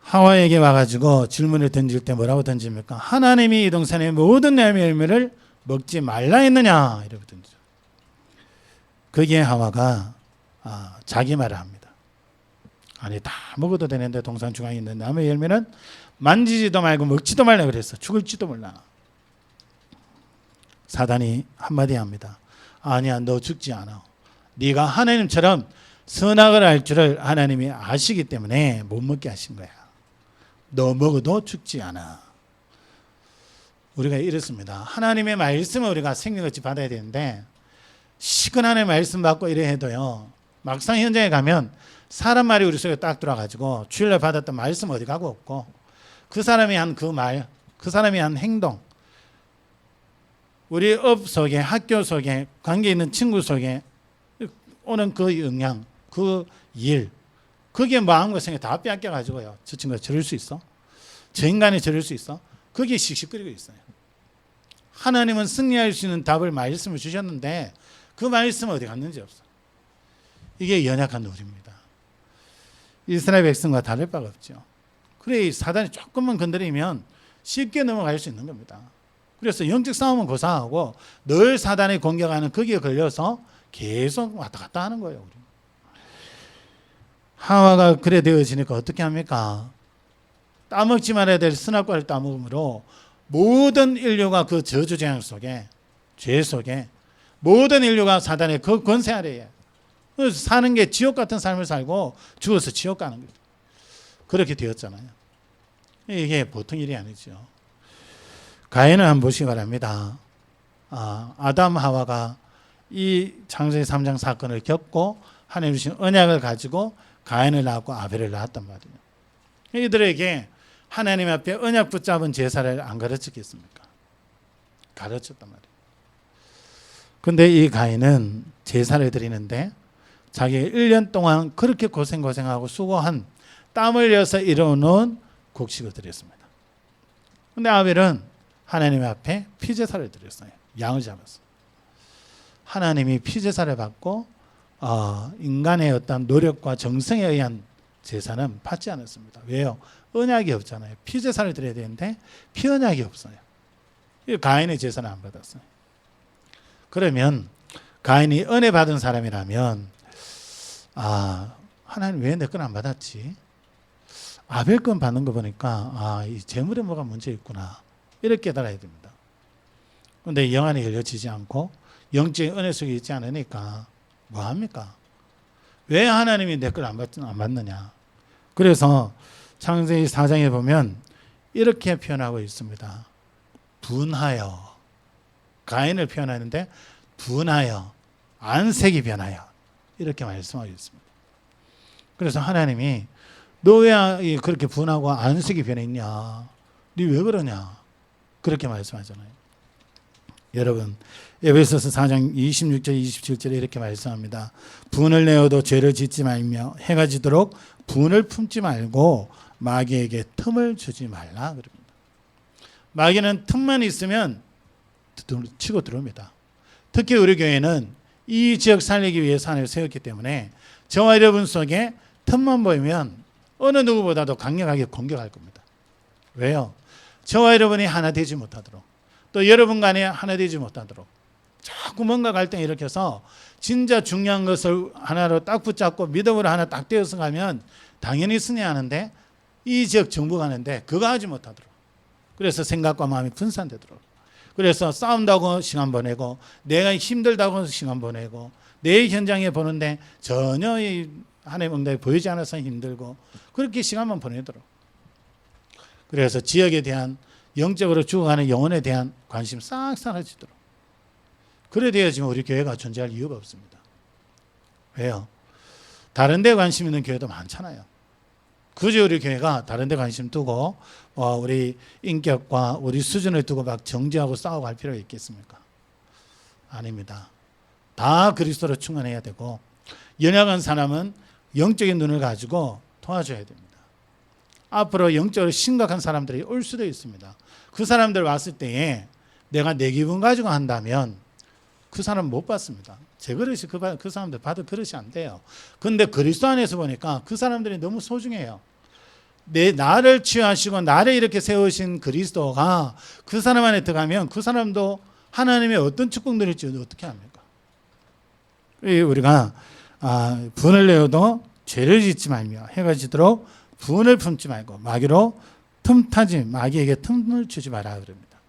하와에게 와가지고 질문을 던질 때 뭐라고 던집니까? 하나님이 이 동산의 모든 열매를 먹지 말라 했느냐? 이렇게 던지죠. 거기에 하와가 자기 말을 합니다. 아니 다 먹어도 되는데 동산 중앙에 있는 나무의 열매는 만지지도 말고 먹지도 말라 그랬어. 죽을지도 몰라. 사단이 한마디 합니다. 아니야 너 죽지 않아. 네가 하나님처럼 선악을 알 줄을 하나님이 아시기 때문에 못 먹게 하신 거야. 너 먹어도 죽지 않아. 우리가 이렇습니다. 하나님의 말씀을 우리가 생명같이 받아야 되는데 시근하는 말씀 받고 이래 해도요 막상 현장에 가면 사람 말이 우리 속에 딱 들어와가지고 주일날 받았던 말씀 어디 가고 없고 그 사람이 한 그 말, 그 사람이 한 행동, 우리 업 속에, 학교 속에, 관계 있는 친구 속에 오는 그 영향, 그 일, 그게 마음과 생각 다 빼앗겨가지고요. 저 친구가 저럴 수 있어? 저 인간이 저럴 수 있어? 그게 씩씩거리고 있어요. 하나님은 승리할 수 있는 답을 말씀을 주셨는데 그 말씀은 어디 갔는지 없어. 이게 연약한 우리입니다. 이스라엘 백성과 다를 바가 없죠. 그래 사단이 조금만 건드리면 쉽게 넘어갈 수 있는 겁니다. 그래서 영적 싸움은 고사하고 늘 사단이 공격하는 거기에 걸려서 계속 왔다 갔다 하는 거예요. 우리. 하와가 그래 되어지니까 어떻게 합니까? 따먹지 말아야 될 선악과를 따먹음으로 모든 인류가 그 저주 재앙 속에, 죄 속에 모든 인류가 사단의 그 권세 아래에 그래서 사는 게 지옥 같은 삶을 살고 죽어서 지옥 가는 거죠. 그렇게 되었잖아요. 이게 보통 일이 아니죠. 가인을 한번 보시기 바랍니다. 아담 하와가 이 창세기 3장 사건을 겪고 하나님 주신 언약을 가지고 가인을 낳았고 아벨을 낳았단 말이에요. 이들에게 하나님 앞에 언약 붙잡은 제사를 안 가르쳤겠습니까? 가르쳤단 말이에요. 근데 이 가인은 제사를 드리는데 자기 1년 동안 그렇게 고생하고 수고한 땀 흘려서 이루어놓은 곡식을 드렸습니다. 근데 아벨은 하나님 앞에 피제사를 드렸어요. 양을 잡았어요. 하나님이 피제사를 받고 인간의 어떤 노력과 정성에 의한 제사는 받지 않았습니다. 왜요? 언약이 없잖아요. 피제사를 드려야 되는데 피언약이 없어요. 가인의 제사는 안 받았어요. 그러면 가인이 은혜 받은 사람이라면 하나님 왜 내 건 안 받았지? 아벨 건 받는 거 보니까 이 재물에 뭐가 문제 있구나. 이렇게 깨달아야 됩니다. 그런데 영안이 열려지지 않고 영적인 은혜 속에 있지 않으니까 뭐합니까? 왜 하나님이 내 걸 안 받느냐? 그래서 창세기 4장에 보면 이렇게 표현하고 있습니다. 분하여. 가인을 표현하는데 분하여, 안색이 변하여 이렇게 말씀하고 있습니다. 그래서 하나님이 너 왜 그렇게 분하고 안색이 변했냐? 네 왜 그러냐? 그렇게 말씀하잖아요. 여러분 에베소서 4장 26절 27절에 이렇게 말씀합니다. 분을 내어도 죄를 짓지 말며 해가 지도록 분을 품지 말고 마귀에게 틈을 주지 말라 그럽니다. 마귀는 틈만 있으면 치고 들어옵니다. 특히 우리 교회는 이 지역 살리기 위해서 하나님을 세웠기 때문에 저와 여러분 속에 틈만 보이면 어느 누구보다도 강력하게 공격할 겁니다. 왜요? 저와 여러분이 하나 되지 못하도록 또 여러분 간에 하나 되지 못하도록 자꾸 뭔가 갈등을 일으켜서 진짜 중요한 것을 하나로 딱 붙잡고 믿음으로 하나 딱 떼어서 가면 당연히 승리하는데 이 지역 정부 가는데 그거 하지 못하도록 그래서 생각과 마음이 분산되도록 그래서 싸운다고 시간 보내고 내가 힘들다고 시간 보내고 내 현장에 보는데 전혀 하나님 응답이 보이지 않아서 힘들고 그렇게 시간만 보내도록 그래서 지역에 대한 영적으로 죽어가는 영혼에 대한 관심 싹 사라지도록 그래 되어지면 우리 교회가 존재할 이유가 없습니다. 왜요? 다른 데 관심 있는 교회도 많잖아요. 굳이 우리 교회가 다른 데 관심 두고 우리 인격과 우리 수준을 두고 막 정죄하고 싸우고 할 필요가 있겠습니까? 아닙니다. 다 그리스도로 충만해야 되고 연약한 사람은 영적인 눈을 가지고 도와줘야 됩니다. 앞으로 영적으로 심각한 사람들이 올 수도 있습니다. 그 사람들 왔을 때에 내가 내 기분 가지고 한다면 그 사람 못 받습니다. 제 그릇이 그 사람들 받을 그릇이 안 돼요. 그런데 그리스도 안에서 보니까 그 사람들이 너무 소중해요. 나를 취하시고 나를 이렇게 세우신 그리스도가 그 사람 안에 들어가면 그 사람도 하나님의 어떤 축복 누릴지 어떻게 합니까? 우리가 분을 내어도 죄를 짓지 말며 해가 지도록 분을 품지 말고 마귀에게 틈을 주지 마라 그럽니다.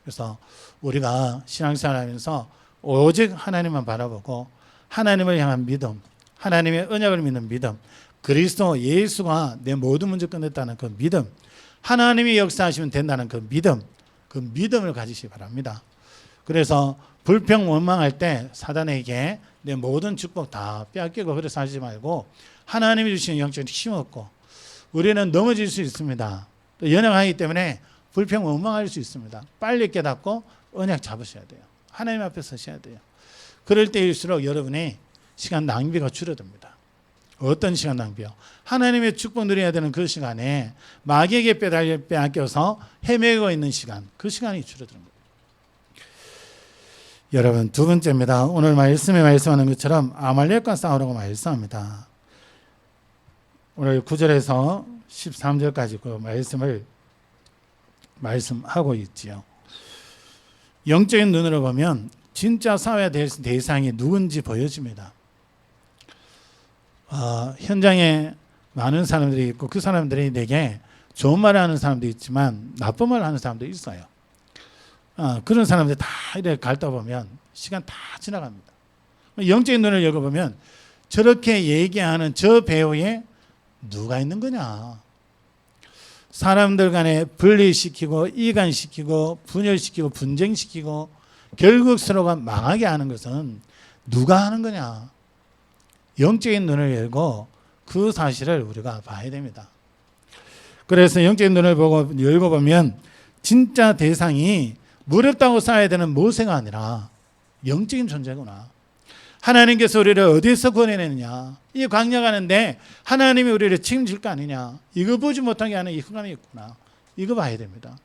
그래서 우리가 신앙생활하면서 오직 하나님만 바라보고 하나님을 향한 믿음, 하나님의 언약을 믿는 믿음, 그리스도 예수가 내 모든 문제 끝냈다는 그 믿음, 하나님이 역사하시면 된다는 그 믿음을 가지시기 바랍니다. 그래서 불평 원망할 때 사단에게 내 모든 축복 다 빼앗기고 그래서 하지 말고 하나님이 주시는 영적인 힘 얻고 우리는 넘어질 수 있습니다. 또 연약하기 때문에 불평 원망할 수 있습니다. 빨리 깨닫고 언약 잡으셔야 돼요. 하나님 앞에 서셔야 돼요. 그럴 때일수록 여러분의 시간 낭비가 줄어듭니다. 어떤 시간 낭비요? 하나님의 축복 누려야 되는 그 시간에 마귀에게 빼앗겨서 헤매고 있는 시간, 그 시간이 줄어드는 거예요. 여러분 두 번째입니다. 오늘 말씀에 말씀하는 것처럼 아말렉과 싸우라고 말씀합니다. 오늘 9절에서 13절까지 그 말씀하고 있지요. 영적인 눈으로 보면 진짜 싸워야 될 대상이 누군지 보여집니다. 현장에 많은 사람들이 있고 그 사람들이 내게 좋은 말을 하는 사람도 있지만 나쁜 말을 하는 사람도 있어요. 그런 사람들 다 이렇게 갈다 보면 시간 다 지나갑니다. 영적인 눈을 열어보면 저렇게 얘기하는 저 배후에 누가 있는 거냐? 사람들 간에 분리시키고 이간시키고 분열시키고 분쟁시키고 결국 서로가 망하게 하는 것은 누가 하는 거냐? 영적인 눈을 열고 그 사실을 우리가 봐야 됩니다. 그래서 영적인 눈을 열고 보면 진짜 대상이 무렵다고 쌓아야 되는 모세가 아니라 영적인 존재구나. 하나님께서 우리를 어디서 구원해내느냐. 이 광야 가는데 하나님이 우리를 책임질 거 아니냐. 이거 보지 못하게 하는 이 흑암이 있구나. 이거 봐야 됩니다.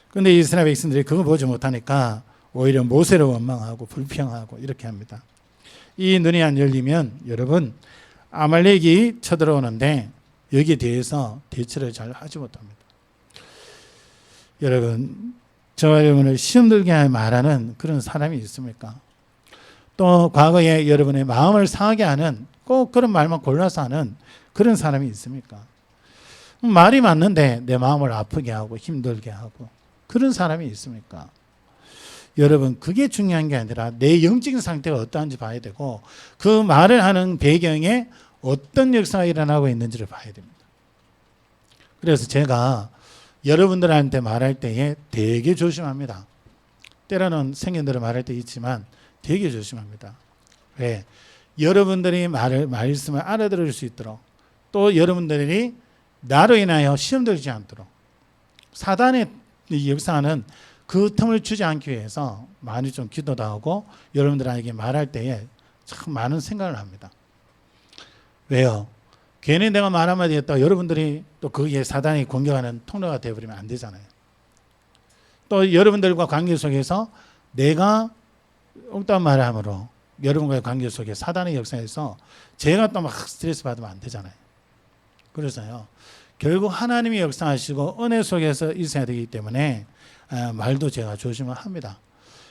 그런데 이스라엘 백성들이 그거 보지 못하니까 오히려 모세를 원망하고 불평하고 이렇게 합니다. 이 눈이 안 열리면 여러분 아말렉이 쳐들어오는데 여기에 대해서 대처를 잘 하지 못합니다. 여러분 저와 여러분을 시험 들게 말하는 그런 사람이 있습니까? 또 과거에 여러분의 마음을 상하게 하는 꼭 그런 말만 골라서 하는 그런 사람이 있습니까? 말이 맞는데 내 마음을 아프게 하고 힘들게 하고 그런 사람이 있습니까? 여러분 그게 중요한 게 아니라 내 영적인 상태가 어떠한지 봐야 되고 그 말을 하는 배경에 어떤 역사가 일어나고 있는지를 봐야 됩니다. 그래서 제가 여러분들한테 말할 때에 되게 조심합니다. 때로는 생년들을 말할 때 있지만 되게 조심합니다. 왜? 여러분들이 말씀을 알아들을 수 있도록 또 여러분들이 나로 인하여 시험 들지 않도록 사단의 역사는 그 틈을 주지 않기 위해서 많이 좀 기도도 하고 여러분들에게 말할 때에 참 많은 생각을 합니다. 왜요? 괜히 내가 말 한마디 했다가 여러분들이 또 거기에 사단이 공격하는 통로가 되어버리면 안 되잖아요. 또 여러분들과 관계 속에서 내가 엉뚱한 말을 함으로 여러분과의 관계 속에 사단의 역사에서 제가 또 막 스트레스 받으면 안 되잖아요. 그래서요. 결국 하나님이 역사하시고 은혜 속에서 있어야 되기 때문에 말도 제가 조심을 합니다.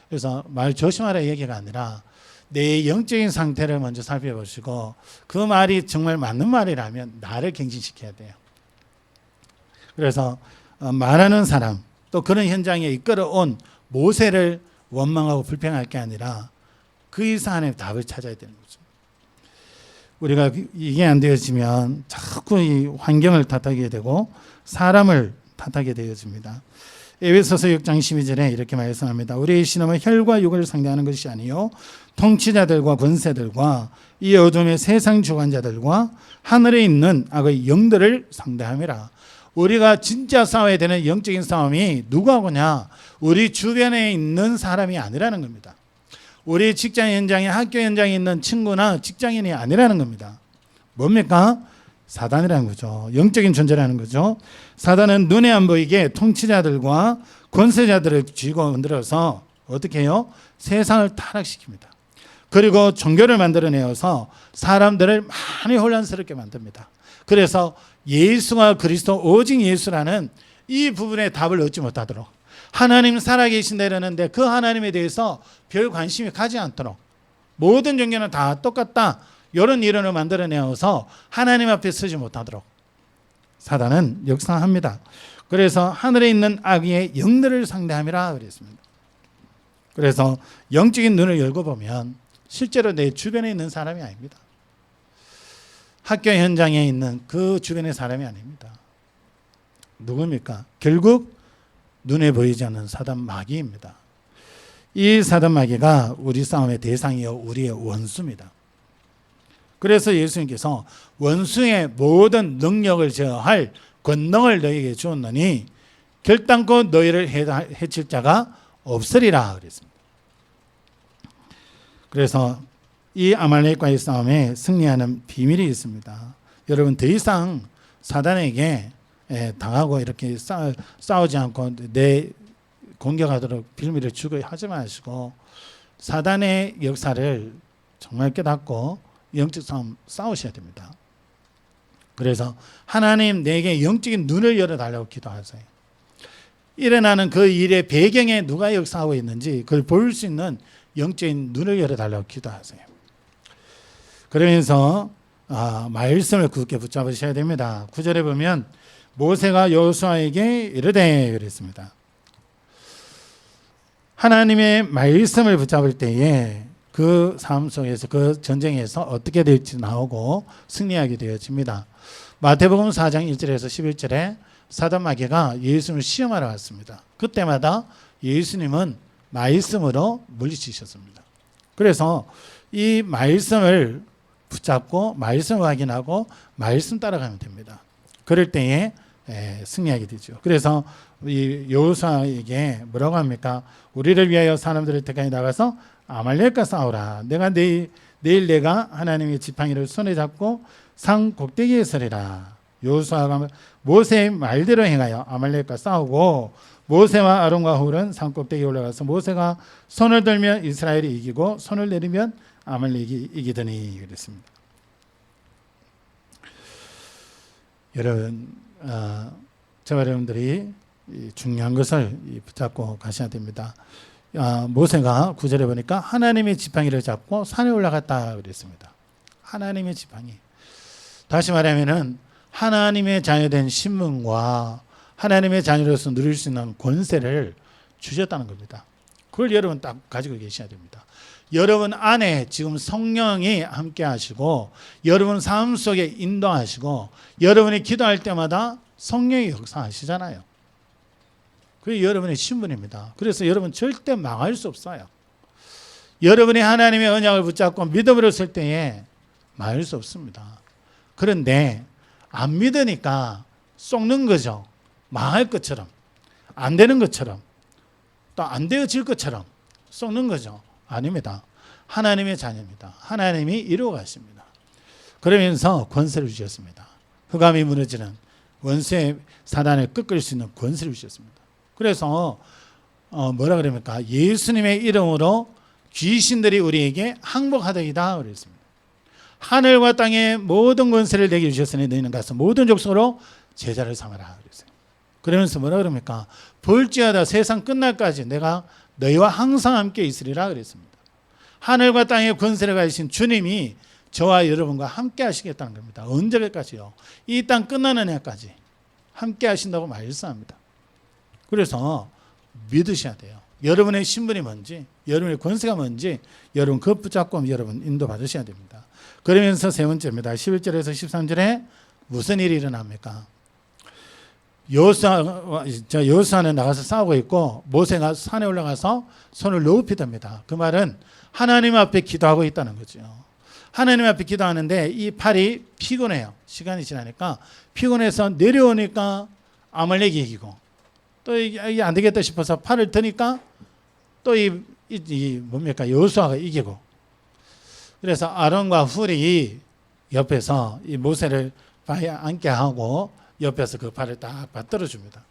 그래서 말 조심하라 얘기가 아니라 내 영적인 상태를 먼저 살펴보시고 그 말이 정말 맞는 말이라면 나를 갱신시켜야 돼요. 그래서 말하는 사람 또 그런 현장에 이끌어온 모세를 원망하고 불평할 게 아니라 그 이상의 답을 찾아야 되는 거죠. 우리가 이게 안 되어지면 자꾸 이 환경을 탓하게 되고 사람을 탓하게 되어집니다. 에베소서 6장 12절에 이렇게 말씀합니다. 우리의 신앙은 혈과 육을 상대하는 것이 아니요 통치자들과 권세들과 이 어둠의 세상 주관자들과 하늘에 있는 악의 영들을 상대함이라. 우리가 진짜 싸워야 되는 영적인 싸움이 누구하고냐? 우리 주변에 있는 사람이 아니라는 겁니다. 우리 직장 현장에 학교 현장에 있는 친구나 직장인이 아니라는 겁니다. 뭡니까? 사단이라는 거죠. 영적인 존재라는 거죠. 사단은 눈에 안 보이게 통치자들과 권세자들을 쥐고 흔들어서 어떻게 해요? 세상을 타락시킵니다. 그리고 종교를 만들어내어서 사람들을 많이 혼란스럽게 만듭니다. 그래서 예수와 그리스도 오직 예수라는 이 부분에 답을 얻지 못하도록 하나님 살아계신다 이러는데 그 하나님에 대해서 별 관심이 가지 않도록 모든 종교는 다 똑같다 이런 이론을 만들어내어서 하나님 앞에 서지 못하도록 사단은 역사합니다. 그래서 하늘에 있는 악의 영들을 상대함이라 그랬습니다. 그래서 영적인 눈을 열고 보면 실제로 내 주변에 있는 사람이 아닙니다. 학교 현장에 있는 그 주변의 사람이 아닙니다. 누굽니까? 결국 눈에 보이지 않는 사단 마귀입니다. 이 사단 마귀가 우리 싸움의 대상이요 우리의 원수입니다. 그래서 예수님께서 원수의 모든 능력을 제어할 권능을 너희에게 주었느니 결단코 너희를 해칠 자가 없으리라 그랬습니다. 그래서 이 아말렉과의 싸움에 승리하는 비밀이 있습니다. 여러분 더 이상 사단에게 당하고 이렇게 싸우지 않고 내 공격하도록 빌미를 주고 하지 마시고 사단의 역사를 정말 깨닫고 영적 싸움 싸우셔야 됩니다. 그래서 하나님 내게 영적인 눈을 열어달라고 기도하세요. 일어나는 그 일의 배경에 누가 역사하고 있는지 그걸 볼 수 있는 영적인 눈을 열어달라고 기도하세요. 그러면서 말씀을 굳게 붙잡으셔야 됩니다. 9절에 보면 모세가 여호수아에게 이르되 그랬습니다. 하나님의 말씀을 붙잡을 때에 그 삶 속에서 그 전쟁에서 어떻게 될지 나오고 승리하게 되어집니다. 마태복음 4장 1절에서 11절에 사단 마귀가 예수님을 시험하러 왔습니다. 그때마다 예수님은 말씀으로 물리치셨습니다. 그래서 이 말씀을 붙잡고 말씀 확인하고 말씀 따라가면 됩니다. 그럴 때에 승리하게 되죠. 그래서 이 여호수아에게 뭐라고 합니까? 우리를 위하여 사람들을 택하여 나가서 아말렉과 싸우라. 내일 내가 하나님의 지팡이를 손에 잡고 산 꼭대기에 서리라. 여호수아가 모세의 말대로 행하여 아말렉과 싸우고 모세와 아론과 훌은 산 꼭대기에 올라가서 모세가 손을 들면 이스라엘이 이기고 손을 내리면 아말렉이 이기더니 그랬습니다. 여러분, 저와 여러분들이 중요한 것을 붙잡고 가셔야 됩니다. 모세가 9절에 보니까 하나님의 지팡이를 잡고 산에 올라갔다 그랬습니다. 하나님의 지팡이. 다시 말하면은 하나님의 자녀된 신분과 하나님의 자녀로서 누릴 수 있는 권세를 주셨다는 겁니다. 그걸 여러분 딱 가지고 계셔야 됩니다. 여러분 안에 지금 성령이 함께 하시고 여러분 삶 속에 인도하시고 여러분이 기도할 때마다 성령이 역사하시잖아요. 그게 여러분의 신분입니다. 그래서 여러분 절대 망할 수 없어요. 여러분이 하나님의 언약을 붙잡고 믿음으로 설 때에 망할 수 없습니다. 그런데 안 믿으니까 속는 거죠. 망할 것처럼, 안 되는 것처럼, 또 안 되어질 것처럼 속는 거죠. 아닙니다. 하나님의 자녀입니다. 하나님이 이루어 가십니다. 그러면서 권세를 주셨습니다. 흑암이 무너지는 원수의 사단을 꺾을 수 있는 권세를 주셨습니다. 그래서 뭐라 그럽니까? 예수님의 이름으로 귀신들이 우리에게 항복하더이다 그랬습니다. 하늘과 땅의 모든 권세를 내게 주셨으니 너희는 가서 모든 족속으로 제자를 삼아라 그랬어요. 그러면서 뭐라 그럽니까? 볼지어다 세상 끝날까지 내가 너희와 항상 함께 있으리라 그랬습니다. 하늘과 땅의 권세를 가지신 주님이 저와 여러분과 함께 하시겠다는 겁니다. 언제까지요? 이 땅 끝나는 해까지 함께 하신다고 말씀합니다. 그래서 믿으셔야 돼요. 여러분의 신분이 뭔지, 여러분의 권세가 뭔지 여러분 그것 붙잡고 여러분 인도받으셔야 됩니다. 그러면서 세 번째입니다. 11절에서 13절에 무슨 일이 일어납니까? 여호수아는 나가서 싸우고 있고 모세가 산에 올라가서 손을 높이 듭니다. 그 말은 하나님 앞에 기도하고 있다는 거죠. 하나님 앞에 기도하는데 이 팔이 피곤해요. 시간이 지나니까 피곤해서 내려오니까 아말렉이 이기고 또 이게 안 되겠다 싶어서 팔을 드니까 또 뭡니까? 여호수아가 이기고 그래서 아론과 훌이 옆에서 이 모세를 발에 앉게 하고 옆에서 그 발을 딱 받들어 줍니다.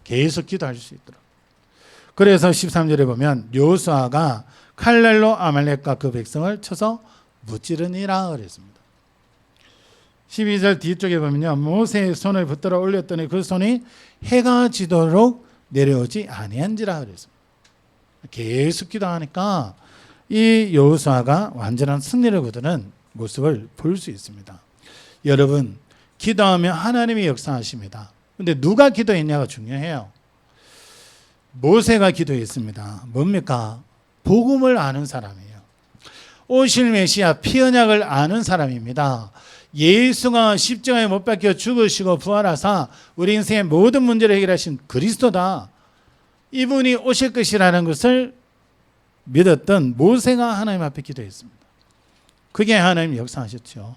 계속 기도할 수 있도록. 그래서 13절에 보면 여호수아가 칼날로 아말렉과 그 백성을 쳐서 무찌르니라 그랬습니다. 12절 뒤쪽에 보면요. 모세의 손을 붙들어 올렸더니 그 손이 해가 지도록 내려오지 아니한지라 그랬습니다. 계속 기도하니까 이 여호수아가 완전한 승리를 거두는 모습을 볼 수 있습니다. 여러분 기도하면 하나님이 역사하십니다. 그런데 누가 기도했냐가 중요해요. 모세가 기도했습니다. 뭡니까? 복음을 아는 사람이에요. 오실 메시아 피 언약을 아는 사람입니다. 예수가 십자가에 못 박혀 죽으시고 부활하사 우리 인생의 모든 문제를 해결하신 그리스도다. 이분이 오실 것이라는 것을 믿었던 모세가 하나님 앞에 기도했습니다. 그게 하나님 역사하셨죠.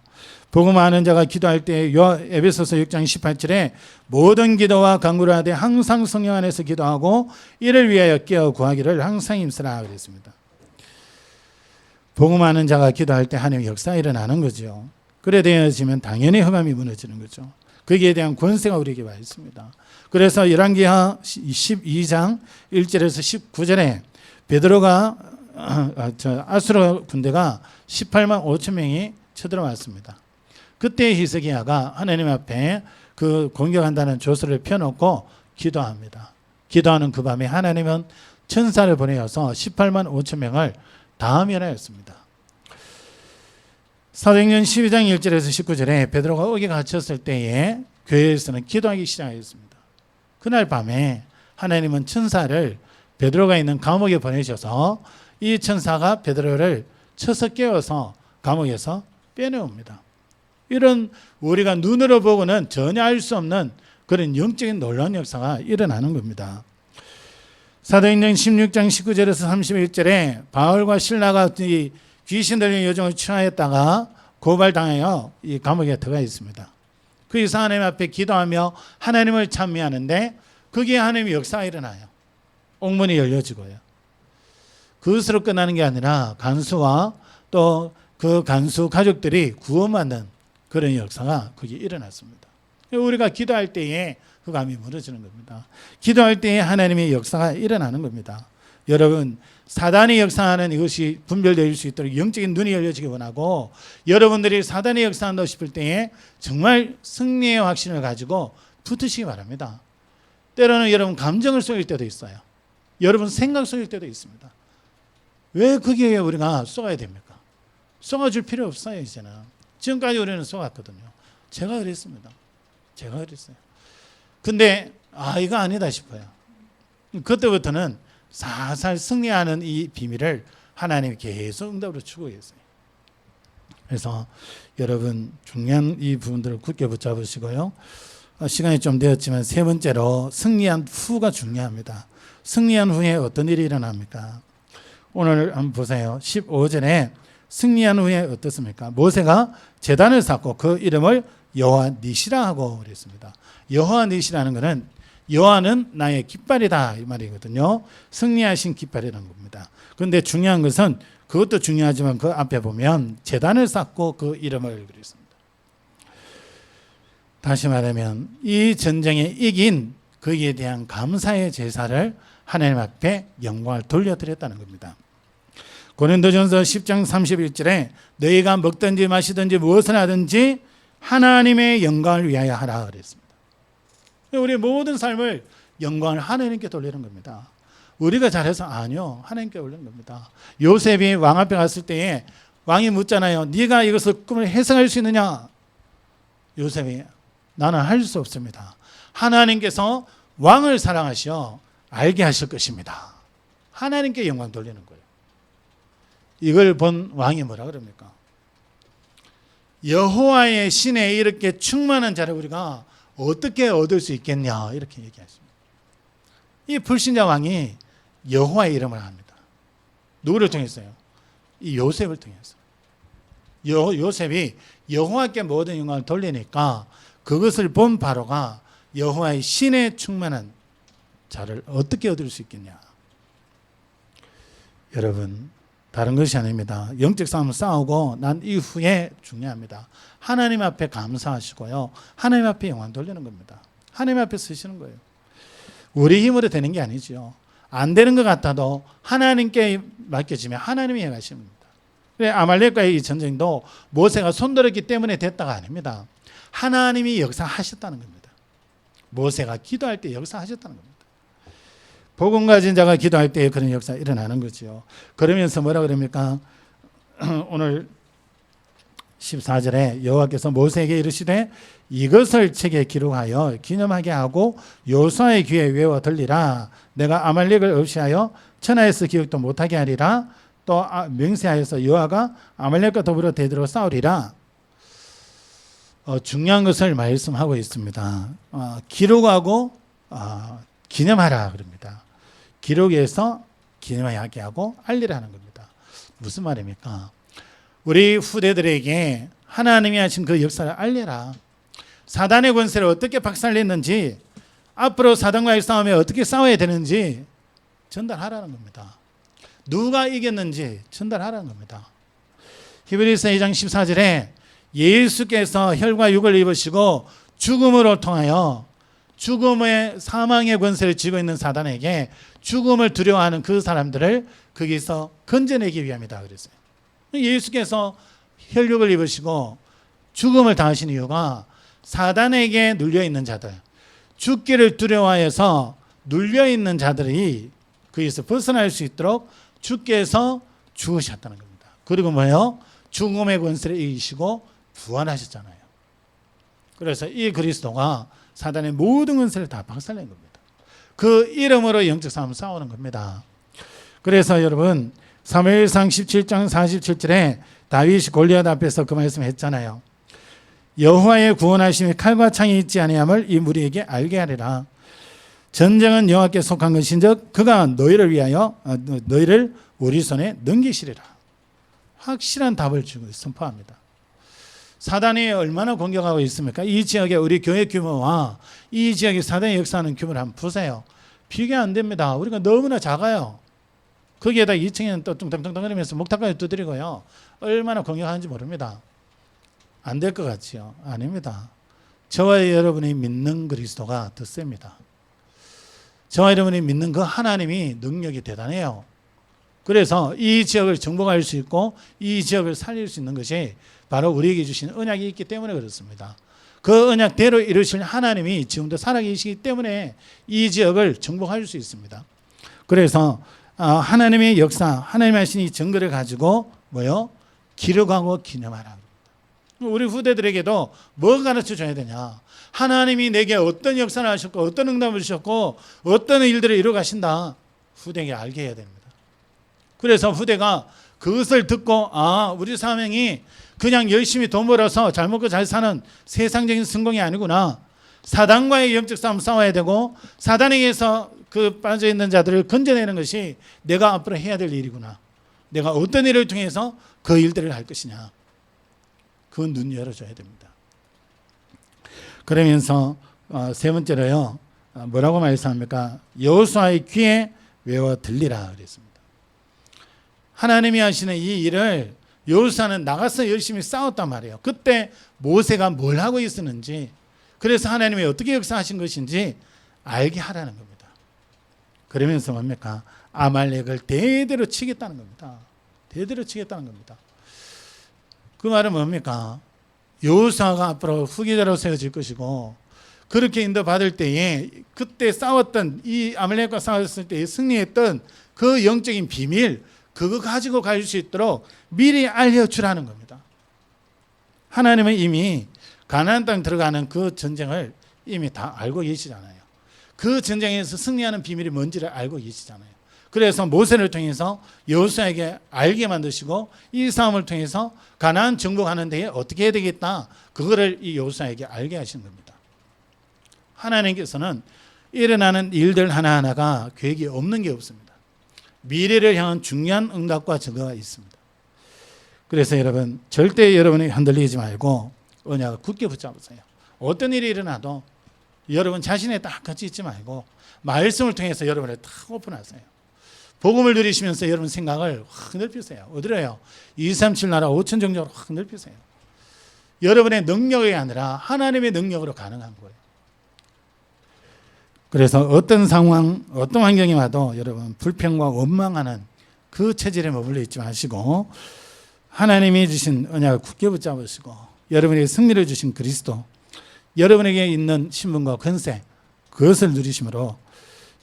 복음 아는 자가 기도할 때 에베소서 6장 18절에 모든 기도와 간구를 하되 항상 성령 안에서 기도하고 이를 위하여 깨어 구하기를 항상 힘쓰라 그랬습니다. 복음 아는 자가 기도할 때 하나님의 역사가 일어나는 거죠. 그래 되어지면 당연히 흑암이 무너지는 거죠. 거기에 대한 권세가 우리에게 와 있습니다. 그래서 열왕기하 12장 1절에서 19절에 베드로가 아수르 군대가 18만 5천 명이 쳐들어왔습니다. 그때 히스기야가 하나님 앞에 그 공격한다는 조서를 펴놓고 기도합니다. 기도하는 그 밤에 하나님은 천사를 보내어서 18만 5천 명을 다 멸하였습니다. 사도행전 12장 1절에서 19절에 베드로가 옥에 갇혔을 때에 교회에서는 기도하기 시작했습니다. 그날 밤에 하나님은 천사를 베드로가 있는 감옥에 보내셔서 이 천사가 베드로를 쳐서 깨워서 감옥에서 빼내옵니다. 이런 우리가 눈으로 보고는 전혀 알 수 없는 그런 영적인 놀라운 역사가 일어나는 겁니다. 사도행전 16장 19절에서 31절에 바울과 실라가 이 귀신 들린 여종을 취하였다가 고발당하여 이 감옥에 들어가 있습니다. 거기서 하나님 앞에 기도하며 하나님을 찬미하는데 거기에 하나님의 역사가 일어나요. 옥문이 열려지고요. 그것으로 끝나는 게 아니라 간수와 또 그 간수 가족들이 구원받는 그런 역사가 거기에 일어났습니다. 우리가 기도할 때에 그 감이 무너지는 겁니다. 기도할 때에 하나님의 역사가 일어나는 겁니다. 여러분, 사단이 역사하는 이것이 분별될 수 있도록 영적인 눈이 열려지기 원하고, 여러분들이 사단이 역사한다고 싶을 때에 정말 승리의 확신을 가지고 붙으시기 바랍니다. 때로는 여러분 감정을 쏘일 때도 있어요. 여러분 생각 쏘일 때도 있습니다. 왜 거기에 우리가 쏘아야 됩니까? 쏘아줄 필요 없어요. 이제는. 지금까지 우리는 쏘았거든요. 제가 그랬습니다. 제가 그랬어요. 근데 이거 아니다 싶어요. 그때부터는 살살 승리하는 이 비밀을 하나님이 계속 응답으로 주고 계세요. 그래서 여러분 중요한 이 부분들을 굳게 붙잡으시고요. 시간이 좀 되었지만 세 번째로 승리한 후가 중요합니다. 승리한 후에 어떤 일이 일어납니까? 오늘 한번 보세요. 15절에 승리한 후에 어떻습니까? 모세가 제단을 쌓고 그 이름을 여호와 니시라 하고 그랬습니다. 여호와 니시라는 것은 여호와는 나의 깃발이다 이 말이거든요. 승리하신 깃발이라는 겁니다. 그런데 중요한 것은 그것도 중요하지만 그 앞에 보면 제단을 쌓고 그 이름을 그랬습니다. 다시 말하면 이 전쟁에 이긴 거기에 대한 감사의 제사를 하나님 앞에 영광을 돌려드렸다는 겁니다. 고린도전서 10장 31절에 너희가 먹든지 마시든지 무엇을 하든지 하나님의 영광을 위하여 하라 그랬습니다. 우리 모든 삶을 영광을 하나님께 돌리는 겁니다. 우리가 잘해서 아니요, 하나님께 올리는 겁니다. 요셉이 왕 앞에 갔을 때에 왕이 묻잖아요. 네가 이것을 꿈을 해석할 수 있느냐? 요셉이 나는 할 수 없습니다. 하나님께서 왕을 사랑하시어 알게 하실 것입니다. 하나님께 영광 돌리는 거예요. 이걸 본 왕이 뭐라 그럽니까? 여호와의 신에 이렇게 충만한 자를 우리가 어떻게 얻을 수 있겠냐 이렇게 얘기하십니다. 이 불신자 왕이 여호와의 이름을 합니다. 누구를 통해서요? 이 요셉을 통해서. 요셉이 여호와께 모든 영광을 돌리니까 그것을 본 바로가 여호와의 신에 충만한 자를 어떻게 얻을 수 있겠냐. 여러분, 다른 것이 아닙니다. 영적 싸움을 싸우고 난 이후에 중요합니다. 하나님 앞에 감사하시고요. 하나님 앞에 영광 돌리는 겁니다. 하나님 앞에 서시는 거예요. 우리 힘으로 되는 게 아니죠. 안 되는 것 같아도 하나님께 맡겨지면 하나님이 해가시는 겁니다. 그래, 아말렉과의 이 전쟁도 모세가 손들었기 때문에 됐다가 아닙니다. 하나님이 역사하셨다는 겁니다. 모세가 기도할 때 역사하셨다는 겁니다. 복음 가진 자가 기도할 때 그런 역사가 일어나는 거죠. 그러면서 뭐라 그럽니까? 오늘 14절에 여호와께서 모세에게 이르시되 이것을 책에 기록하여 기념하게 하고 요수아의 귀에 외워 들리라. 내가 아말렉을 없이하여 천하에서 기억도 못하게 하리라. 또 맹세하여서 여호와가 아말렉과 더불어 대대로 싸우리라. 중요한 것을 말씀하고 있습니다. 기록하고 기념하라 그럽니다. 기록해서 기념하게 하고 알리라는 겁니다. 무슨 말입니까? 우리 후대들에게 하나님이 하신 그 역사를 알려라. 사단의 권세를 어떻게 박살냈는지, 앞으로 사단과의 싸움에 어떻게 싸워야 되는지 전달하라는 겁니다. 누가 이겼는지 전달하라는 겁니다. 히브리서 2장 14절에 예수께서 혈과 육을 입으시고 죽음으로 통하여 죽음의 사망의 권세를 쥐고 있는 사단에게 죽음을 두려워하는 그 사람들을 거기서 건져내기 위함이다 그랬어요. 예수께서 혈육을 입으시고 죽음을 당하신 이유가 사단에게 눌려있는 자들, 죽기를 두려워해서 눌려있는 자들이 거기서 벗어날 수 있도록 주께서 죽으셨다는 겁니다. 그리고 뭐예요? 죽음의 권세를 이기시고 부활하셨잖아요. 그래서 이 그리스도가 사단의 모든 권세를 다 박살낸 겁니다. 그 이름으로 영적 싸움을 싸우는 겁니다. 그래서 여러분, 사무엘상 17장 47절에 다윗이 골리앗 앞에서 그 말씀했잖아요. 여호와의 구원하심이 칼과 창이 있지 아니함을 이 무리에게 알게 하리라. 전쟁은 여호와께 속한 것인즉 그가 너희를 우리 손에 넘기시리라. 확실한 답을 주고 선포합니다. 사단이 얼마나 공격하고 있습니까? 이 지역의 우리 교회 규모와 이 지역의 사단이 역사하는 규모를 한번 보세요. 비교 안 됩니다. 우리가 너무나 작아요. 거기에다 2층에는 또 뚱땅뚱땅거리면서 목탁까지 두드리고요. 얼마나 공격하는지 모릅니다. 안 될 것 같지요? 아닙니다. 저와 여러분이 믿는 그리스도가 더 셉니다. 저와 여러분이 믿는 그 하나님이 능력이 대단해요. 그래서 이 지역을 정복할 수 있고 이 지역을 살릴 수 있는 것이 바로 우리에게 주신 언약이 있기 때문에 그렇습니다. 그 언약대로 이루실 하나님이 지금도 살아계시기 때문에 이 지역을 정복할 수 있습니다. 그래서 하나님의 역사, 하나님 하신 이 증거를 가지고 기록하고 기념하라. 우리 후대들에게도 뭐 가르쳐 줘야 되냐? 하나님이 내게 어떤 역사를 하셨고 어떤 응답을 주셨고 어떤 일들을 이루어 가신다. 후대에게 알게 해야 됩니다. 그래서 후대가 그것을 듣고 우리 사명이 그냥 열심히 돈 벌어서 잘 먹고 잘 사는 세상적인 성공이 아니구나. 사단과의 영적 싸움 싸워야 되고 사단에게서 그 빠져있는 자들을 건져내는 것이 내가 앞으로 해야 될 일이구나. 내가 어떤 일을 통해서 그 일들을 할 것이냐. 그건 눈 열어줘야 됩니다. 그러면서 세 번째로요. 뭐라고 말씀합니까? 여호수아의 귀에 외워 들리라 그랬습니다. 하나님이 하시는 이 일을 여호수아는 나가서 열심히 싸웠단 말이에요. 그때 모세가 뭘 하고 있었는지, 그래서 하나님이 어떻게 역사하신 것인지 알게 하라는 겁니다. 그러면서 뭡니까? 아말렉을 대대로 치겠다는 겁니다. 대대로 치겠다는 겁니다. 그 말은 뭡니까? 여호수아가 앞으로 후계자로 세워질 것이고 그렇게 인도받을 때에 그때 싸웠던 이 아말렉과 싸웠을 때 승리했던 그 영적인 비밀, 그거 가지고 갈 수 있도록 미리 알려주라는 겁니다. 하나님은 이미 가나안 땅 들어가는 그 전쟁을 이미 다 알고 계시잖아요. 그 전쟁에서 승리하는 비밀이 뭔지를 알고 계시잖아요. 그래서 모세를 통해서 여호수아에게 알게 만드시고 이 싸움을 통해서 가나안 정복하는 데에 어떻게 해야 되겠다. 그거를 이 여호수아에게 알게 하신 겁니다. 하나님께서는 일어나는 일들 하나하나가 계획이 없는 게 없습니다. 미래를 향한 중요한 응답과 증거가 있습니다. 그래서 여러분 절대 여러분이 흔들리지 말고 언약을 굳게 붙잡으세요. 어떤 일이 일어나도 여러분 자신에 딱 갇혀 있지 말고 말씀을 통해서 여러분을 딱 오픈하세요. 복음을 누리시면서 여러분 생각을 확 넓히세요. 어디로요? 237 나라 5천 정도로 확 넓히세요. 여러분의 능력이 아니라 하나님의 능력으로 가능한 거예요. 그래서 어떤 상황, 어떤 환경이 와도 여러분 불평과 원망하는 그 체질에 머물러 있지 마시고 하나님이 주신 언약을 굳게 붙잡으시고 여러분에게 승리를 주신 그리스도, 여러분에게 있는 신분과 권세, 그것을 누리심으로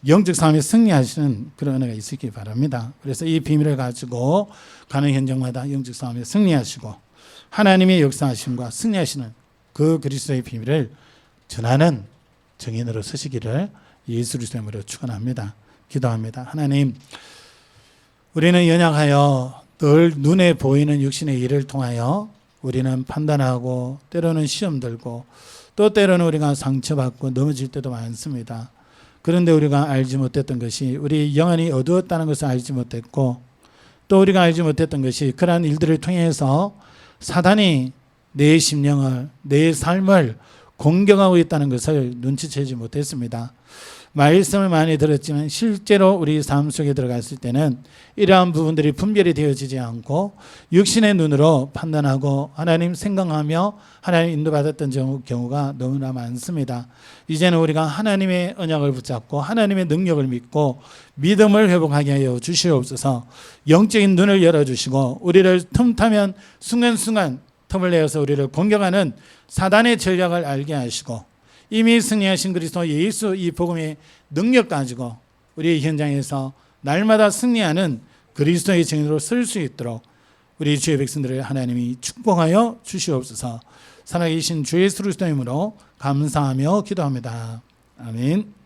영적 싸움에 승리하시는 그런 은혜가 있으길 바랍니다. 그래서 이 비밀을 가지고 가는 현장마다 영적 싸움에 승리하시고 하나님의 역사하심과 승리하시는 그 그리스도의 비밀을 전하는 정인으로 서시기를 예수 그리스도의 이름으로 축원합니다. 기도합니다. 하나님, 우리는 연약하여 늘 눈에 보이는 육신의 일을 통하여 우리는 판단하고 때로는 시험 들고 또 때로는 우리가 상처받고 넘어질 때도 많습니다. 그런데 우리가 알지 못했던 것이 우리 영안이 어두웠다는 것을 알지 못했고 또 우리가 알지 못했던 것이 그러한 일들을 통해서 사단이 내 심령을, 내 삶을 공격하고 있다는 것을 눈치채지 못했습니다. 말씀을 많이 들었지만 실제로 우리 삶 속에 들어갔을 때는 이러한 부분들이 분별이 되어지지 않고 육신의 눈으로 판단하고 하나님 생각하며 하나님 인도받았던 경우가 너무나 많습니다. 이제는 우리가 하나님의 언약을 붙잡고 하나님의 능력을 믿고 믿음을 회복하게 하여 주시옵소서. 영적인 눈을 열어주시고 우리를 틈타면 순간순간 틈을 내어서 우리를 공격하는 사단의 전략을 알게 하시고 이미 승리하신 그리스도 예수 이 복음의 능력 가지고 우리 현장에서 날마다 승리하는 그리스도의 증인으로 설 수 있도록 우리 주의 백성들을 하나님이 축복하여 주시옵소서. 살아계신 주 예수 그리스도의 이름으로 감사하며 기도합니다. 아멘.